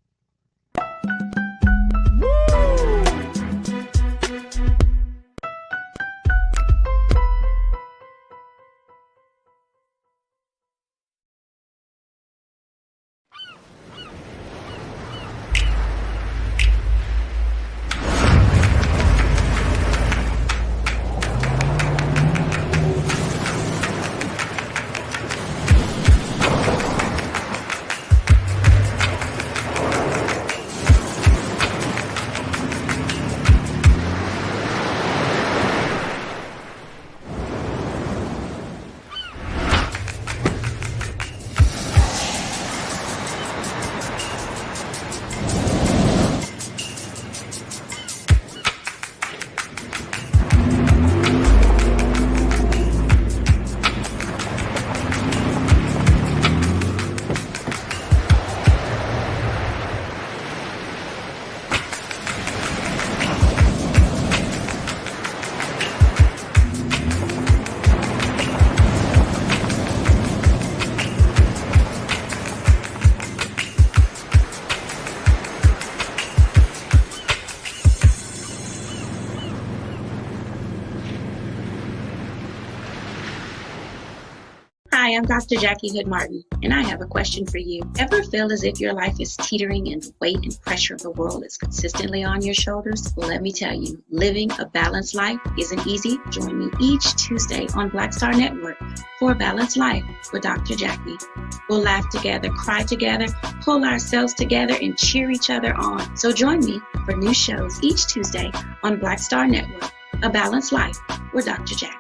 Hi, I'm Dr. Jackie Hood Martin, and I have a question for you. Ever feel as if your life is teetering and the weight and pressure of the world is consistently on your shoulders? Well, let me tell you, living a balanced life isn't easy. Join me each Tuesday on Black Star Network for A Balanced Life with Dr. Jackie. We'll laugh together, cry together, pull ourselves together, and cheer each other on. So join me for new shows each Tuesday on Black Star Network, A Balanced Life with Dr. Jackie.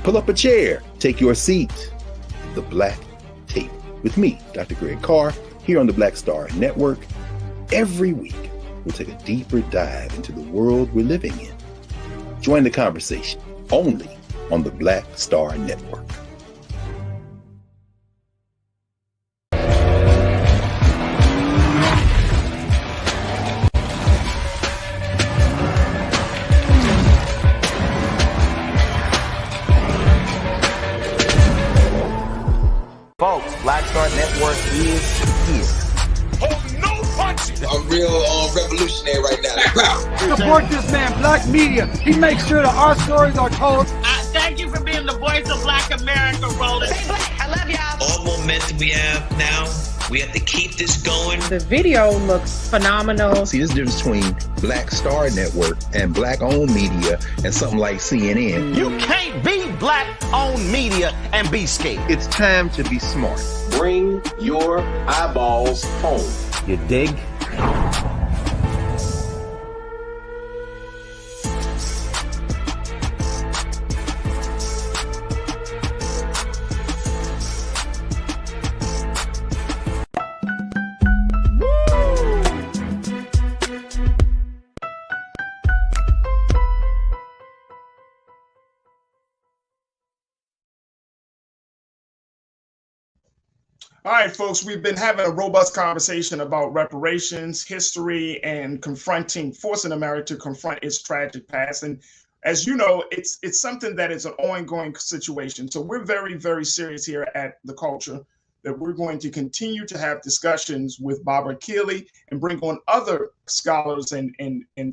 Pull up a chair, take your seat. The Black Tape with me, Dr. Greg Carr, here on the Black Star Network. Every week, we'll take a deeper dive into the world we're living in. Join the conversation only on the Black Star Network. Folks, Black Star Network is here. Oh, no punches! I'm real revolutionary right now. Support this man, Black Media. He makes sure that our stories are told. Thank you for being the voice of Black America, Roland. Stay black. I love y'all. All momentum we have now, we have to keep this going. The video looks phenomenal. See, there's a difference between Black Star Network and Black-owned media and something like CNN. You can't be Black-owned media and be scared. It's time to be smart. Bring your eyeballs home. You dig? All right, folks, we've been having a robust conversation about reparations, history, and forcing America to confront its tragic past. And as you know, it's something that is an ongoing situation. So we're very, very serious here at The Culture that we're going to continue to have discussions with Barbara Keeley and bring on other scholars and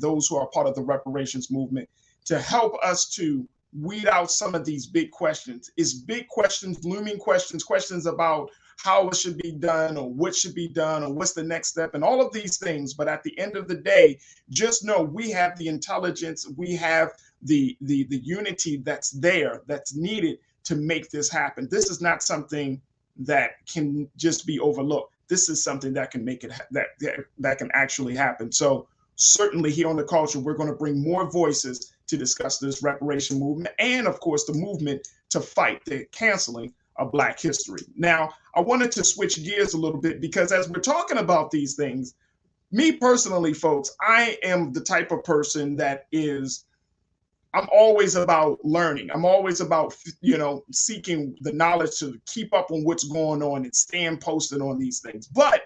those who are part of the reparations movement to help us to weed out some of these big questions. It's big questions, looming questions about how it should be done or what should be done or what's the next step and all of these things. But at the end of the day, just know we have the intelligence, we have the unity that's there, that's needed to make this happen. This is not something that can just be overlooked. This is something that can make it, that can actually happen. So certainly here on The Culture, we're going to bring more voices to discuss this reparation movement and of course the movement to fight the canceling of Black history. Now, I wanted to switch gears a little bit because as we're talking about these things, me personally, folks, I am the type of person that is I'm always about learning. I'm always about, seeking the knowledge to keep up on what's going on and staying posted on these things. But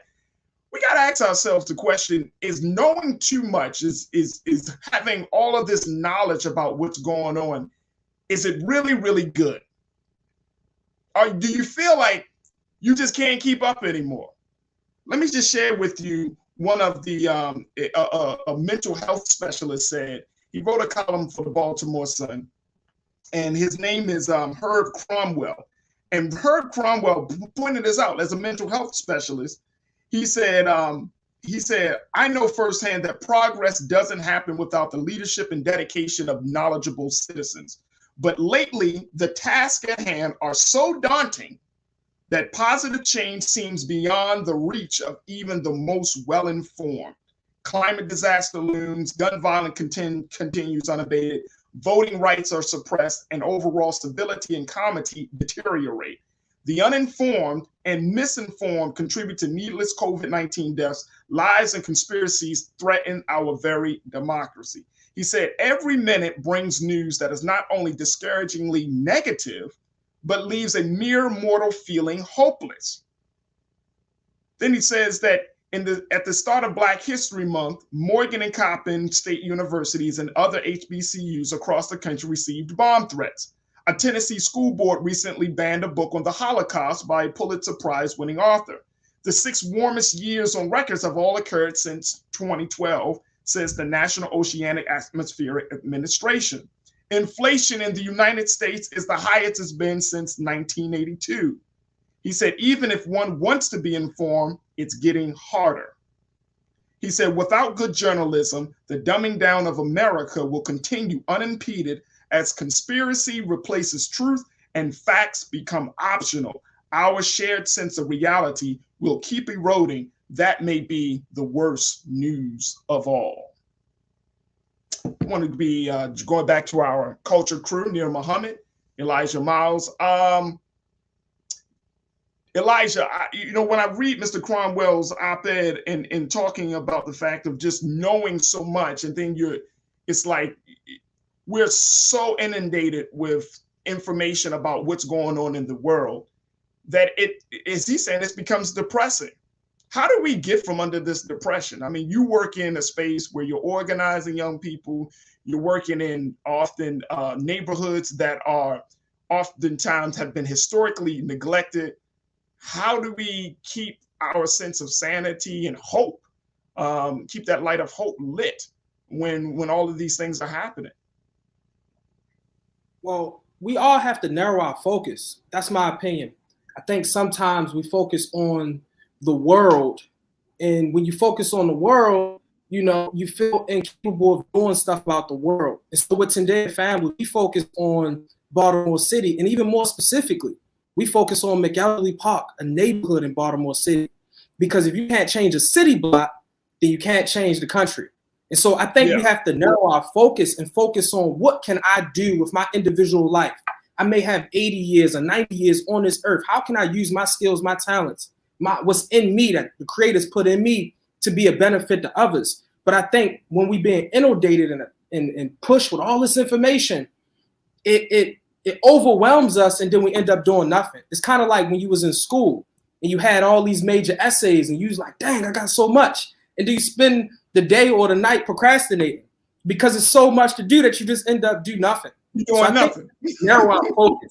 we got to ask ourselves the question, is knowing too much, is having all of this knowledge about what's going on, is it really, really good? Or do you feel like you just can't keep up anymore? Let me just share with you one of the a mental health specialist said. He wrote a column for the Baltimore Sun, and his name is Herb Cromwell. And Herb Cromwell pointed this out as a mental health specialist. He said, I know firsthand that progress doesn't happen without the leadership and dedication of knowledgeable citizens. But lately, the tasks at hand are so daunting that positive change seems beyond the reach of even the most well-informed. Climate disaster looms, gun violence continues unabated, voting rights are suppressed, and overall stability and comity deteriorate. The uninformed and misinformed contribute to needless COVID-19 deaths, lies, and conspiracies threaten our very democracy. He said, every minute brings news that is not only discouragingly negative, but leaves a mere mortal feeling hopeless. Then he says that at the start of Black History Month, Morgan and Coppin State Universities and other HBCUs across the country received bomb threats. A Tennessee school board recently banned a book on the Holocaust by a Pulitzer Prize-winning author. The 6 warmest years on records have all occurred since 2012, says the National Oceanic Atmospheric Administration. Inflation in the United States is the highest it's been since 1982. He said, even if one wants to be informed, it's getting harder. He said, without good journalism, the dumbing down of America will continue unimpeded as conspiracy replaces truth and facts become optional. Our shared sense of reality will keep eroding. That may be the worst news of all. I wanted to be going back to our culture crew, Nir Muhammad, Elijah Miles. Elijah, when I read Mr. Cromwell's op-ed and talking about the fact of just knowing so much, and then it's like we're so inundated with information about what's going on in the world that as he's saying, it becomes depressing. How do we get from under this depression? I mean, you work in a space where you're organizing young people, you're working in often neighborhoods that are oftentimes have been historically neglected. How do we keep our sense of sanity and hope, keep that light of hope lit when all of these things are happening? Well, we all have to narrow our focus. That's my opinion. I think sometimes we focus on the world, and when you focus on the world, you feel incapable of doing stuff about the world. And so with Thandie family, we focus on Baltimore City, and even more specifically, we focus on McElderly Park, a neighborhood in Baltimore City, because if you can't change a city block, then you can't change the country. And so I think we have to narrow our focus and focus on what can I do with my individual life. I may have 80 years or 90 years on this earth. How can I use my skills, my talents, what's in me that the creators put in me to be a benefit to others? But I think when we being inundated and pushed with all this information, it overwhelms us, and then we end up doing nothing. It's kind of like when you was in school and you had all these major essays and you was like, dang, I got so much. And do you spend the day or the night procrastinating because it's so much to do that you just end up do nothing. You're doing nothing. Narrow our focus.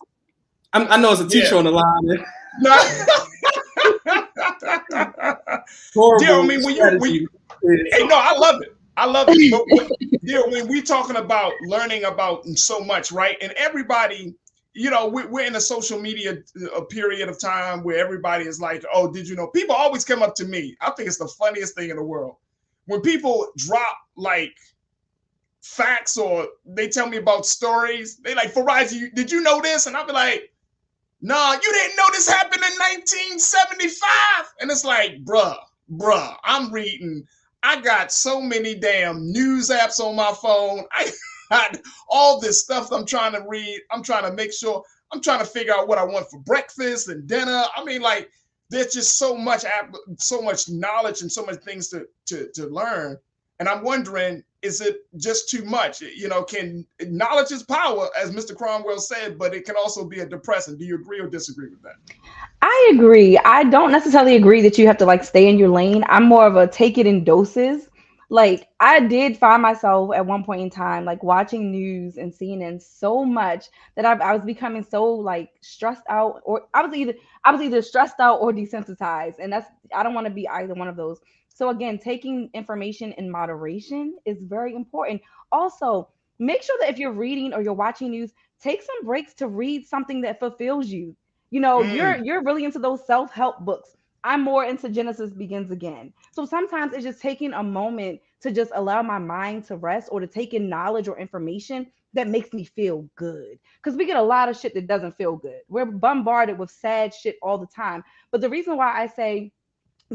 I know as a teacher on the line. I love it. I love it. But when we're talking about learning about so much, right? And everybody, we're in a social media period of time where everybody is like, oh, did you know? People always come up to me. I think it's the funniest thing in the world. When people drop like facts or they tell me about stories, they like, Farajii, did you know this? And I'll be like, nah, you didn't know this happened in 1975. And it's like, bruh, I'm reading. I got so many damn news apps on my phone. I got all this stuff I'm trying to read. I'm trying to make sure, I'm trying to figure out what I want for breakfast and dinner. I mean, like, there's just so much knowledge and so much things to learn. And I'm wondering, is it just too much? You know, knowledge is power, as Mr. Cromwell said, but it can also be a depressant. Do you agree or disagree with that? I agree. I don't necessarily agree that you have to like stay in your lane. I'm more of a take it in doses. Like I did find myself at one point in time like watching news and CNN so much that I was becoming so like stressed out, or I was either stressed out or desensitized, and I don't want to be either one of those. So again, taking information in moderation is very important. Also, make sure that if you're reading or you're watching news, take some breaks to read something that fulfills you. You know, you're really into those self-help books. I'm more into Genesis Begins Again. So sometimes it's just taking a moment to just allow my mind to rest or to take in knowledge or information that makes me feel good. Because we get a lot of shit that doesn't feel good. We're bombarded with sad shit all the time. But the reason why I say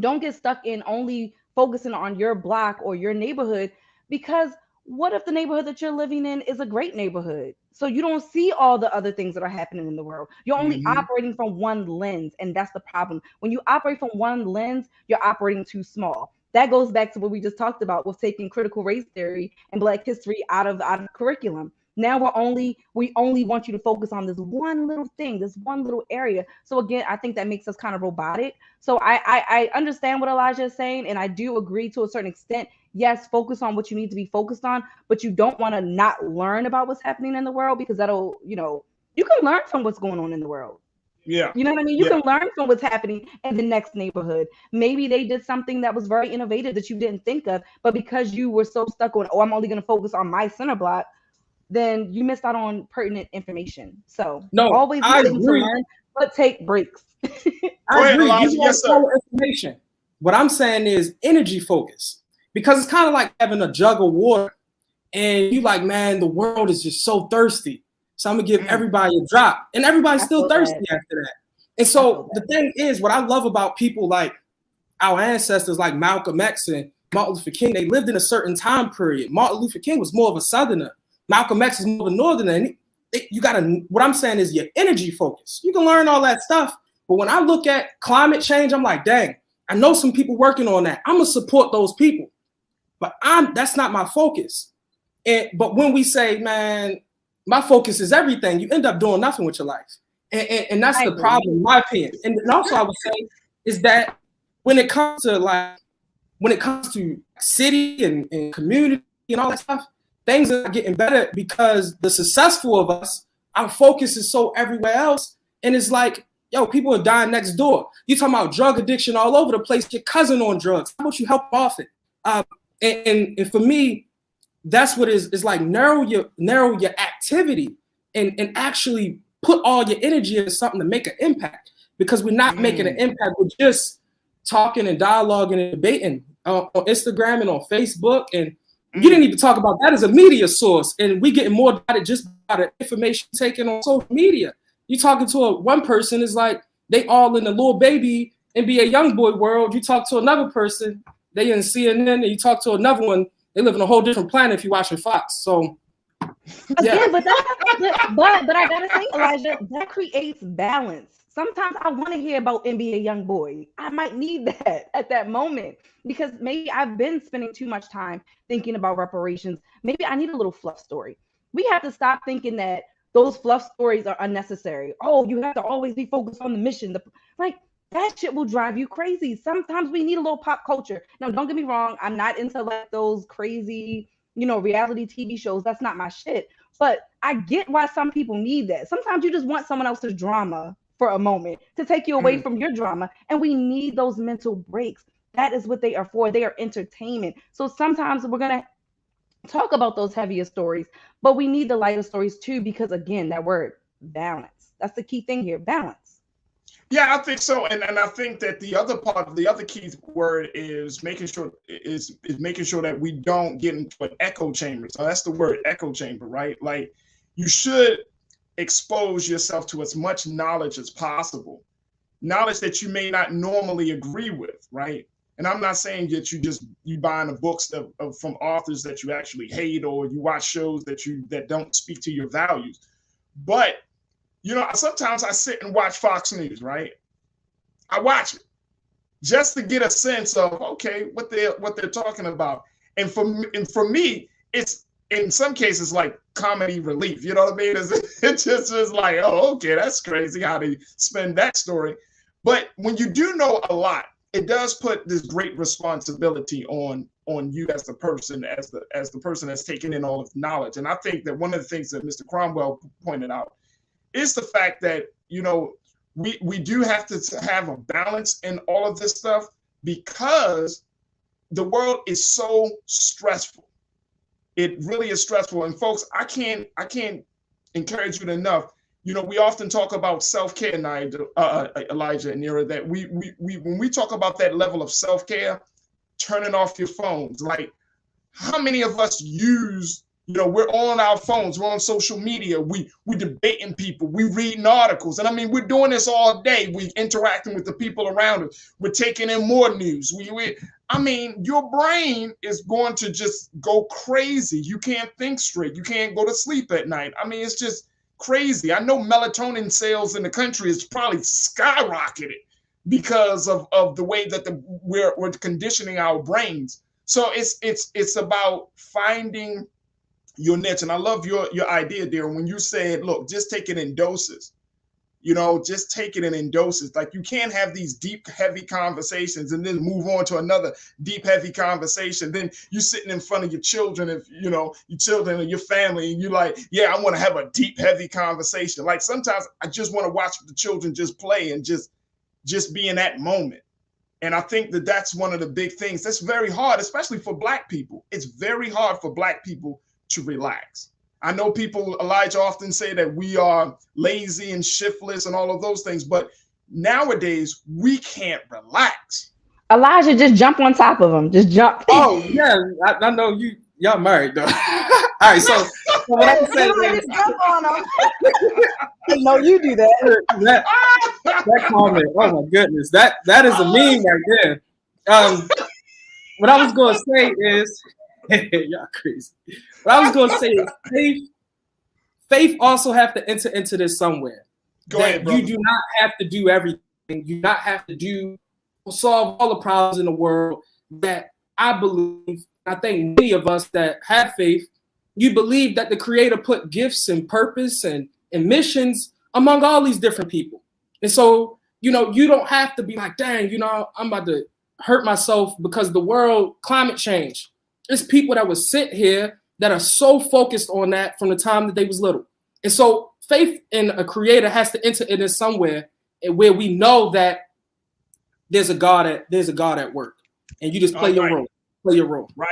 don't get stuck in only focusing on your block or your neighborhood, because what if the neighborhood that you're living in is a great neighborhood? So you don't see all the other things that are happening in the world. You're only operating from one lens, and that's the problem. When you operate from one lens, you're operating too small. That goes back to what we just talked about with taking critical race theory and Black history out of curriculum. Now we only want you to focus on this one little thing, this one little area. So again, I think that makes us kind of robotic. So I understand what Elijah is saying, and I do agree to a certain extent. Yes, focus on what you need to be focused on, but you don't want to not learn about what's happening in the world, because that'll, you can learn from what's going on in the world. Yeah. You know what I mean? You can learn from what's happening in the next neighborhood. Maybe they did something that was very innovative that you didn't think of, but because you were so stuck on, I'm only going to focus on my center block, then you missed out on pertinent information. So always be able to learn, but take breaks. I agree. You want information. What I'm saying is energy focus. Because it's kind of like having a jug of water and you like, man, the world is just so thirsty. So I'm gonna give everybody a drop, and everybody's still thirsty after that. And so the thing is, what I love about people like our ancestors, like Malcolm X and Martin Luther King, they lived in a certain time period. Martin Luther King was more of a Southerner. Malcolm X is more of a Northerner. And what I'm saying is your energy focus. You can learn all that stuff, but when I look at climate change, I'm like, dang, I know some people working on that. I'm gonna support those people. But that's not my focus. But when we say, man, my focus is everything, you end up doing nothing with your life. And that's the problem, in my opinion. And also I would say is that when it comes to city and community and all that stuff, things are getting better because the successful of us, our focus is so everywhere else. And it's like, yo, people are dying next door. You talking about drug addiction all over the place, your cousin on drugs. How about you help off it? And for me, that's what is like narrow your activity and actually put all your energy into something to make an impact, because we're not making an impact. We're just talking and dialoguing and debating on Instagram and on Facebook. And you didn't even talk about that as a media source. And we getting more about it just by the information taken on social media. You talking to one person is like they all in the little baby NBA young boy world. You talk to another person, they in CNN, and you talk to another one, they live in a whole different planet if you're watching Fox. So, yeah. But I gotta say, Elijah, that creates balance. Sometimes I want to hear about NBA young boy. I might need that at that moment, because maybe I've been spending too much time thinking about reparations. Maybe I need a little fluff story. We have to stop thinking that those fluff stories are unnecessary. Oh, you have to always be focused on the mission. That shit will drive you crazy. Sometimes we need a little pop culture. Now, don't get me wrong. I'm not into like those crazy, reality TV shows. That's not my shit. But I get why some people need that. Sometimes you just want someone else's drama for a moment to take you away from your drama. And we need those mental breaks. That is what they are for. They are entertainment. So sometimes we're going to talk about those heavier stories, but we need the lighter stories too, because again, that word balance, that's the key thing here, balance. Yeah, I think so, and I think that the other key word is making sure that we don't get into an echo chamber. So that's the word, echo chamber, right? Like you should expose yourself to as much knowledge as possible, knowledge that you may not normally agree with, right? And I'm not saying that you buying the books from authors that you actually hate, or you watch shows that don't speak to your values, but sometimes I sit and watch Fox News, right? I watch it just to get a sense of, okay, what they're talking about. And for me, it's in some cases like comedy relief. You know what I mean? It just is like, oh, okay, that's crazy how they spin that story. But when you do know a lot, it does put this great responsibility on you as the person, as the person that's taking in all of the knowledge. And I think that one of the things that Mr. Cromwell pointed out is the fact that, you know, we do have to have a balance in all of this stuff, because the world is so stressful. It really is stressful. And folks, I can't encourage you enough. You know, we often talk about self-care, Elijah and Nira, that we when we talk about that level of self-care, turning off your phones, like how many of us use, you know, we're all on our phones, we're on social media, we debating people, we reading articles. And I mean, we're doing this all day. We interacting with the people around us. We're taking in more news. I mean, your brain is going to just go crazy. You can't think straight. You can't go to sleep at night. I mean, it's just crazy. I know melatonin sales in the country is probably skyrocketed because of the way that we're conditioning our brains. So it's about finding your niche. And I love your idea there when you said, look, just take it in doses. You know, just take it in doses. Like, you can't have these deep, heavy conversations and then move on to another deep, heavy conversation. Then you're sitting in front of your children, if you know, your children or your family, and you're like, yeah, I want to have a deep, heavy conversation. Like, sometimes I just want to watch the children just play and just be in that moment. And I think that that's one of the big things that's very hard, especially for Black people. It's very hard for Black people to relax. I know people, Elijah, often say that we are lazy and shiftless and all of those things, but nowadays we can't relax. Elijah, just jump on top of him. Just jump. Oh yeah, I know y'all married though. All right, so what I'm saying is, jump on him. No, you do that. That comment. Oh my goodness, that is a meme right there. What I was gonna say is, y'all crazy. What I was going to say is faith also have to enter into this somewhere. Go ahead, brother. You do not have to do everything. You do not have to solve all the problems in the world. That I believe, I think many of us that have faith, you believe that the Creator put gifts and purpose and missions among all these different people. And so, you know, you don't have to be like, dang, you know, I'm about to hurt myself because the world, climate change. There's people that would sit here that are so focused on that from the time that they was little. And so faith in a Creator has to enter in somewhere where we know that there's a God at work. And you just play your role. Play your role. Right.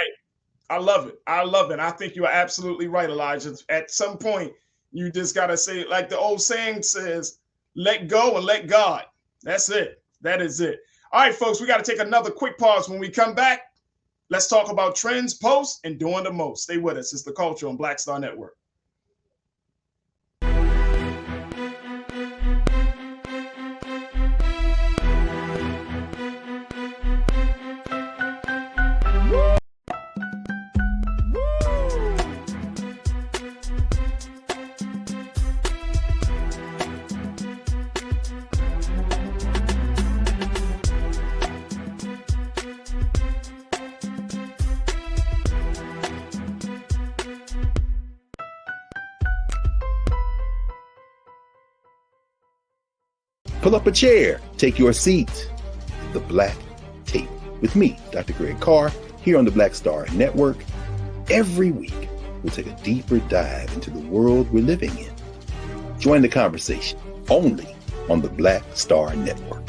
I love it. I think you are absolutely right, Elijah. At some point, you just gotta say, like the old saying says, let go and let God. That's it. That is it. All right, folks, we got to take another quick pause. When we come back, let's talk about trends, posts, and doing the most. Stay with us. It's The Culture on Black Star Network. Pull up a chair, take your seat. The Black Tape with me, Dr. Greg Carr, here on the Black Star Network. Every week, we'll take a deeper dive into the world we're living in. Join the conversation only on the Black Star Network.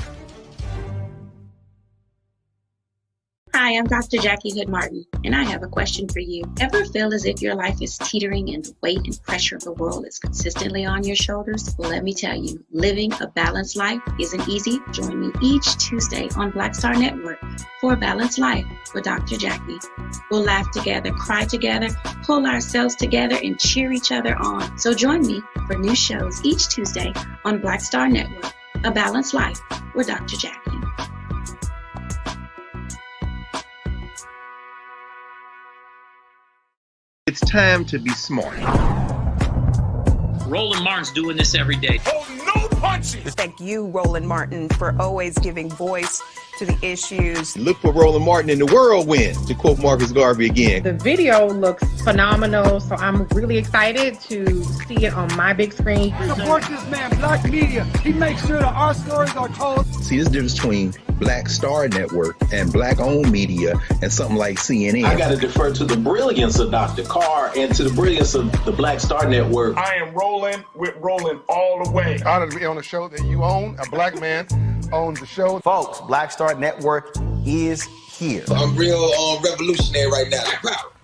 Hi, I'm Dr. Jackie Hood Martin, and I have a question for you. Ever feel as if your life is teetering and the weight and pressure of the world is consistently on your shoulders? Well, let me tell you, living a balanced life isn't easy. Join me each Tuesday on Black Star Network for A Balanced Life with Dr. Jackie. We'll laugh together, cry together, pull ourselves together, and cheer each other on. So join me for new shows each Tuesday on Black Star Network, A Balanced Life with Dr. Jackie. It's time to be smart. Roland Martin's doing this every day. Oh, no! punch it. Thank you, Roland Martin, for always giving voice to the issues. Look for Roland Martin in the whirlwind, to quote Marcus Garvey again. The video looks phenomenal, so I'm really excited to see it on my big screen. Support this man, Black Media. He makes sure that our stories are told. See, there's a difference between Black Star Network and Black-owned media and something like CNN. I got to defer to the brilliance of Dr. Carr and to the brilliance of the Black Star Network. I am rolling with Roland all the way. Honored to be on a show that you own. A Black man owns the show. Folks, Black Star Network is here. I'm real revolutionary right now.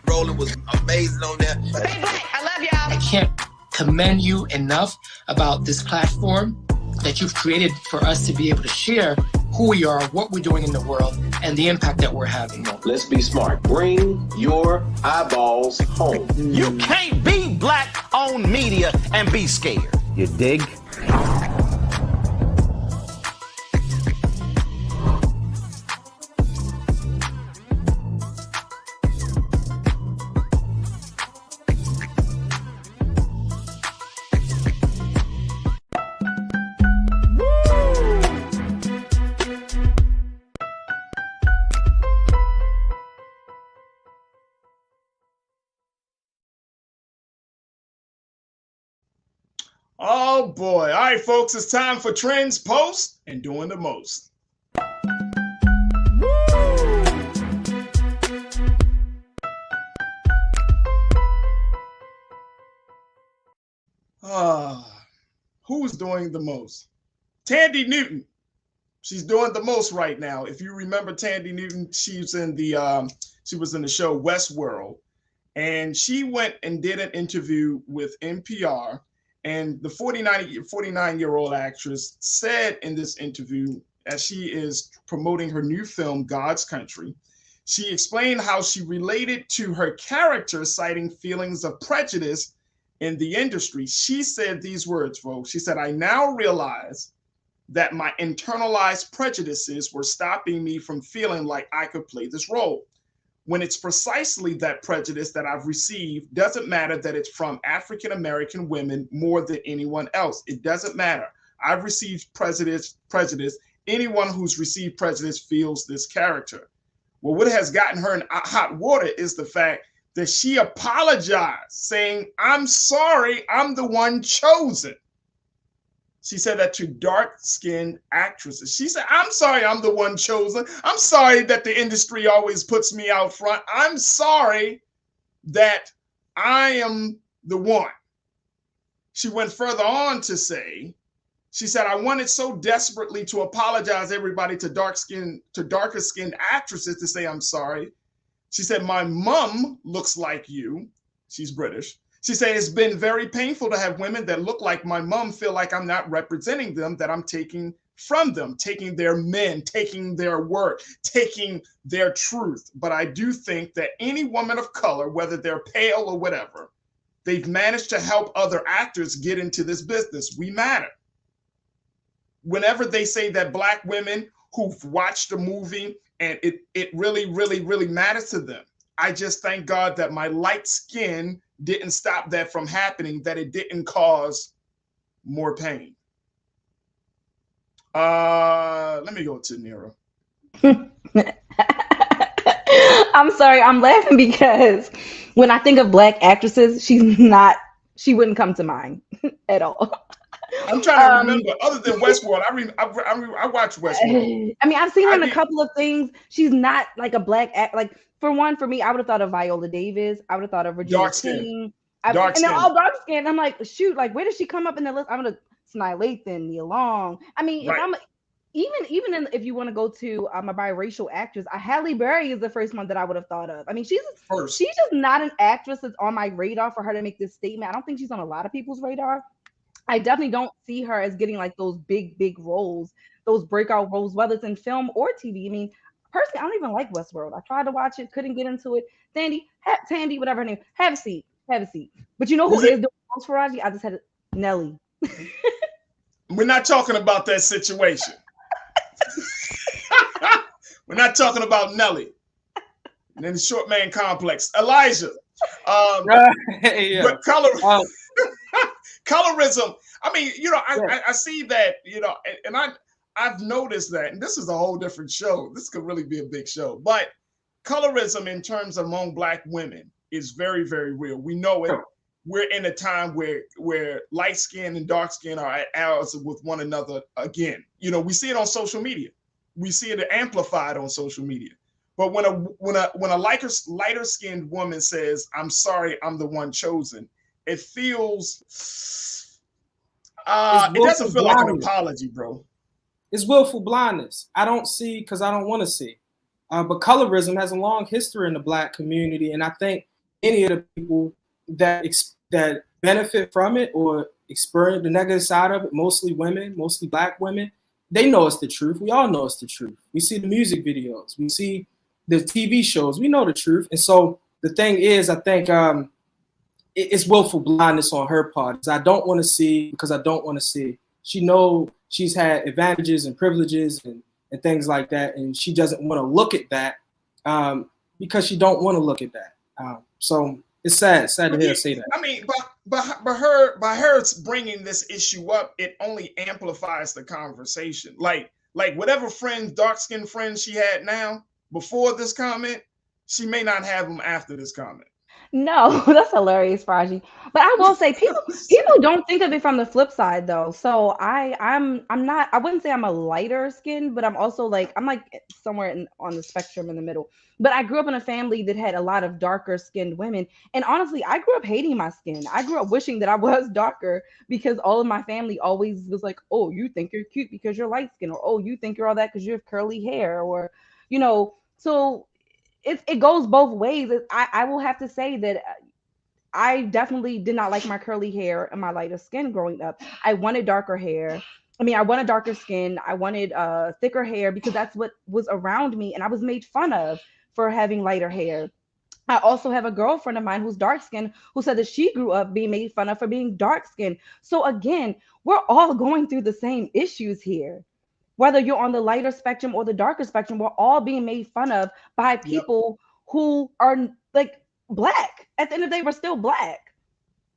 Roland was amazing on that. Stay black. I love y'all. I can't commend you enough about this platform that you've created for us to be able to share who we are, what we're doing in the world, and the impact that we're having. Let's be smart. Bring your eyeballs home. You can't be Black-owned media and be scared. You dig? Oh boy. All right, folks, it's time for Trends, Post, and Doing the Most. Who's doing the most? Thandie Newton. She's doing the most right now. If you remember Thandie Newton, she was in the show Westworld, and she went and did an interview with NPR. And the 49-year-old actress said in this interview, as she is promoting her new film, God's Country, she explained how she related to her character, citing feelings of prejudice in the industry. She said these words, folks. She said, "I now realize that my internalized prejudices were stopping me from feeling like I could play this role. When it's precisely that prejudice that I've received, doesn't matter that it's from African-American women more than anyone else. It doesn't matter. I've received prejudice. Anyone who's received prejudice feels this character." Well, what has gotten her in hot water is the fact that she apologized, saying, "I'm sorry, I'm the one chosen." She said that to dark-skinned actresses. She said, "I'm sorry I'm the one chosen. I'm sorry that the industry always puts me out front. I'm sorry that I am the one." She went further on to say, she said, "I wanted so desperately to apologize everybody to darker-skinned actresses to say I'm sorry." She said, "My mom looks like you." She's British. She said, "It's been very painful to have women that look like my mom feel like I'm not representing them, that I'm taking from them, taking their men, taking their work, taking their truth. But I do think that any woman of color, whether they're pale or whatever, they've managed to help other actors get into this business. We matter." Whenever they say that Black women who've watched a movie and it really, really, really matters to them, I just thank God that my light skin didn't stop that from happening, that it didn't cause more pain. Let me go to Nero. I'm sorry, I'm laughing because when I think of Black actresses, she wouldn't come to mind at all. I'm trying to remember, other than Westworld, I watch Westworld. I mean, I've seen her in a couple of things. She's not like a Black act. Like, for me, I would have thought of Viola Davis. I would have thought of Regina King. And they're all dark skin. I'm like, shoot, like, where does she come up in the list? I'm gonna Sanaa Lathan, Nia Long. I mean, right. If you want to go to a biracial actress, Halle Berry is the first one that I would have thought of. I mean, she's just not an actress that's on my radar for her to make this statement. I don't think she's on a lot of people's radar. I definitely don't see her as getting like those big roles, those breakout roles, whether it's in film or TV. I mean, personally, I don't even like Westworld. I tried to watch it, couldn't get into it. Thandie, whatever her name, have a seat. But you know who is doing the most, Farajii? I just had Nelly. We're not talking about that situation. We're not talking about Nelly. And then the short man complex. Elijah. But Colorism. I mean, you know, I see that, you know, and I've noticed that, and this is a whole different show. This could really be a big show, but colorism in terms of among Black women is very, very real. We know it. We're in a time where light skin and dark skin are at odds with one another again. You know, we see it on social media. We see it amplified on social media. But when a lighter skinned woman says, "I'm sorry, I'm the one chosen," it feels it doesn't feel like an apology, bro. It's willful blindness. I don't see because I don't want to see. But colorism has a long history in the Black community, and I think any of the people that benefit from it or experience the negative side of it, mostly women, mostly Black women, they know it's the truth. We all know it's the truth. We see the music videos. We see the TV shows. We know the truth. And so the thing is, I think it's willful blindness on her part. I don't want to see because I don't want to see. She knows she's had advantages and privileges and things like that, and she doesn't want to look at that because she don't want to look at that. So it's sad to hear her say that. I mean, by her bringing this issue up, it only amplifies the conversation. Like whatever dark-skinned friends she had now before this comment, she may not have them after this comment. No, that's hilarious, Farajii. But I will say people don't think of it from the flip side though. So I'm not, I wouldn't say I'm a lighter skin, but I'm also I'm like somewhere on the spectrum in the middle. But I grew up in a family that had a lot of darker skinned women. And honestly, I grew up hating my skin. I grew up wishing that I was darker because all of my family always was like, "Oh, you think you're cute because you're light skinned," or "Oh, you think you're all that because you have curly hair," or, you know, so it goes both ways. I will have to say that I definitely did not like my curly hair and my lighter skin growing up. I wanted darker hair. I wanted darker skin. I wanted thicker hair because that's what was around me. And I was made fun of for having lighter hair. I also have a girlfriend of mine who's dark skinned who said that she grew up being made fun of for being dark skinned. So again, we're all going through the same issues here. Whether you're on the lighter spectrum or the darker spectrum, we're all being made fun of by people who are like Black. At the end of the day, we're still Black.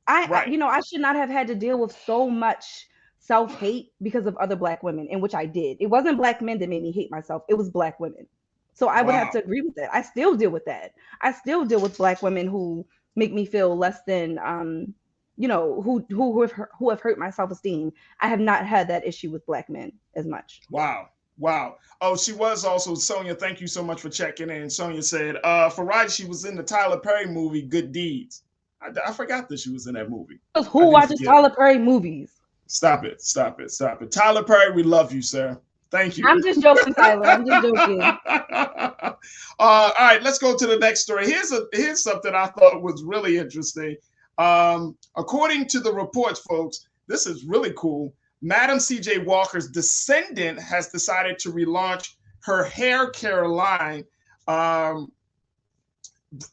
I should not have had to deal with so much self-hate because of other Black women, in which I did. It wasn't Black men that made me hate myself. It was Black women. So I would have to agree with that. I still deal with that. I still deal with Black women who make me feel less than, who have hurt my self-esteem. I have not had that issue with Black men as much. Wow. Oh, she was also, Sonia, thank you so much for checking in. Sonia said, Farajii, she was in the Tyler Perry movie, Good Deeds. I forgot that she was in that movie. Who watches Tyler Perry movies? Stop it. Tyler Perry, we love you, sir. Thank you. I'm just joking, Tyler. I'm just joking. All right, let's go to the next story. Here's something I thought was really interesting. According to the reports, folks, this is really cool. Madam C.J. Walker's descendant has decided to relaunch her hair care line.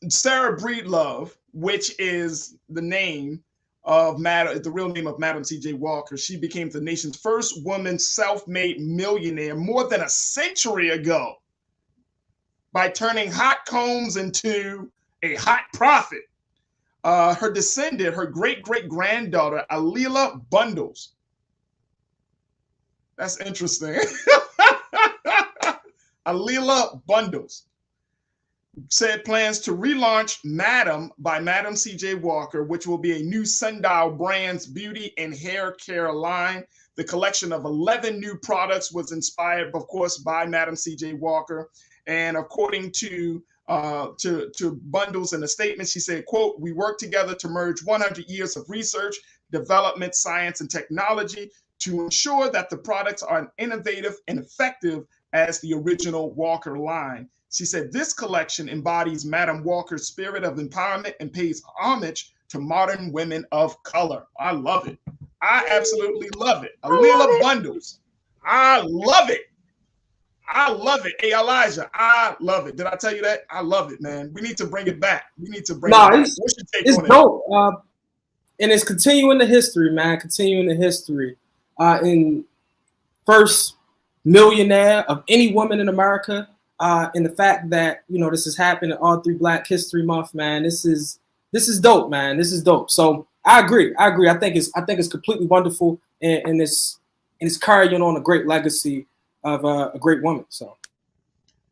Sarah Breedlove, which is the name of the real name of Madam C.J. Walker. She became the nation's first woman self-made millionaire more than a century ago by turning hot combs into a hot profit. Her descendant, her great-great-granddaughter, Alila Bundles. That's interesting. Alila Bundles said plans to relaunch Madam by Madam C.J. Walker, which will be a new Sundial Brands beauty and hair care line. The collection of 11 new products was inspired, of course, by Madam C.J. Walker. And according to Bundles in a statement, she said, quote, "We work together to merge 100 years of research, development, science, and technology to ensure that the products are innovative and effective as the original Walker line." She said, "This collection embodies Madam Walker's spirit of empowerment and pays homage to modern women of color." I love it. I absolutely love it. Alila Bundles. I love it. I love it. Hey, Elijah, I love it. Did I tell you that? I love it, man. We need to bring it back. What's your take it's on dope. And it's continuing the history, man. Continuing the history. In first millionaire of any woman in America. And the fact that, this has happened all through Black History Month, man. This is dope, man. This is dope. So I agree. I think it's completely wonderful. and it's carrying on a great legacy of a great woman. So.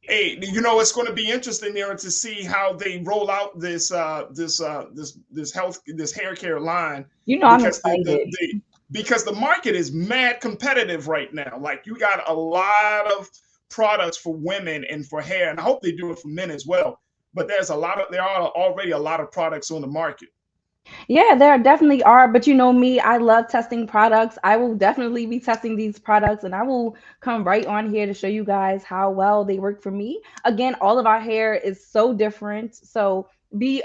Hey, you know, it's going to be interesting there to see how they roll out this hair care line. You know, I'm excited. Because the market is mad competitive right now. Like, you got a lot of products for women and for hair, and I hope they do it for men as well. But there are already a lot of products on the market. Yeah, there definitely are. But you know me, I love testing products. I will definitely be testing these products, and I will come right on here to show you guys how well they work for me. Again, all of our hair is so different. So be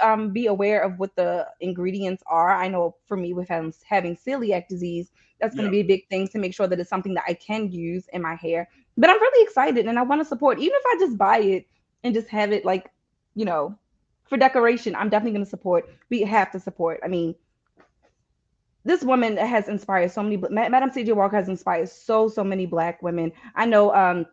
aware of what the ingredients are. I know for me, with having celiac disease, that's going to be a big thing to make sure that it's something that I can use in my hair. But I'm really excited, and I want to support, even if I just buy it and just have it, like, you know, for decoration. I'm definitely going to support. We have to support. I mean, this woman has inspired so many. Madam C.J. Walker has inspired so many Black women. I know.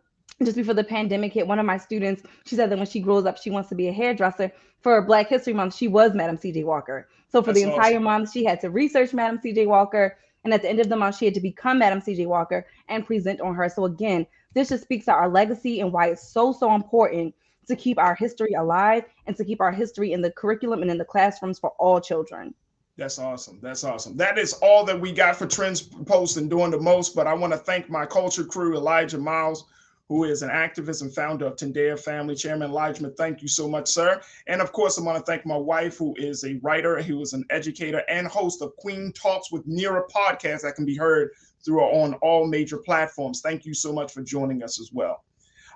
Just before the pandemic hit, one of my students, she said that when she grows up, she wants to be a hairdresser. For Black History Month, she was Madam C.J. Walker. So for the entire month, she had to research Madam C.J. Walker, and at the end of the month, she had to become Madam C.J. Walker and present on her. So again, this just speaks to our legacy and why it's so important to keep our history alive and to keep our history in the curriculum and in the classrooms for all children. That's awesome. That's awesome. That is all that we got for Trends Post and Doing the Most. But I want to thank my culture crew, Elijah Miles, who is an activist and founder of Thandie Family. Chairman Elijah, thank you so much, sir. And of course, I want to thank my wife, who is a writer, who is an educator and host of Queen Talks with Nira podcast that can be heard on all major platforms. Thank you so much for joining us as well.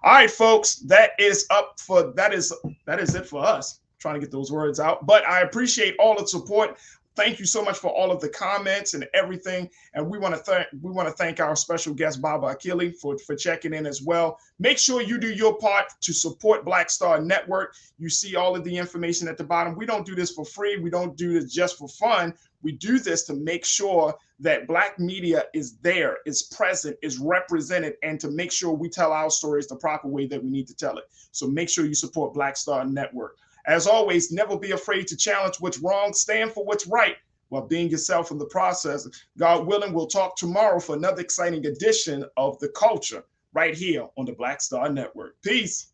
All right, folks, that is it for us. I'm trying to get those words out, but I appreciate all the support. Thank you so much for all of the comments and everything. And we want to thank our special guest, Baba Akili, for checking in as well. Make sure you do your part to support Black Star Network. You see all of the information at the bottom. We don't do this for free. We don't do this just for fun. We do this to make sure that Black media is there, is present, is represented, and to make sure we tell our stories the proper way that we need to tell it. So make sure you support Black Star Network. As always, never be afraid to challenge what's wrong, stand for what's right while being yourself in the process. God willing, we'll talk tomorrow for another exciting edition of The Culture right here on the Black Star Network. Peace.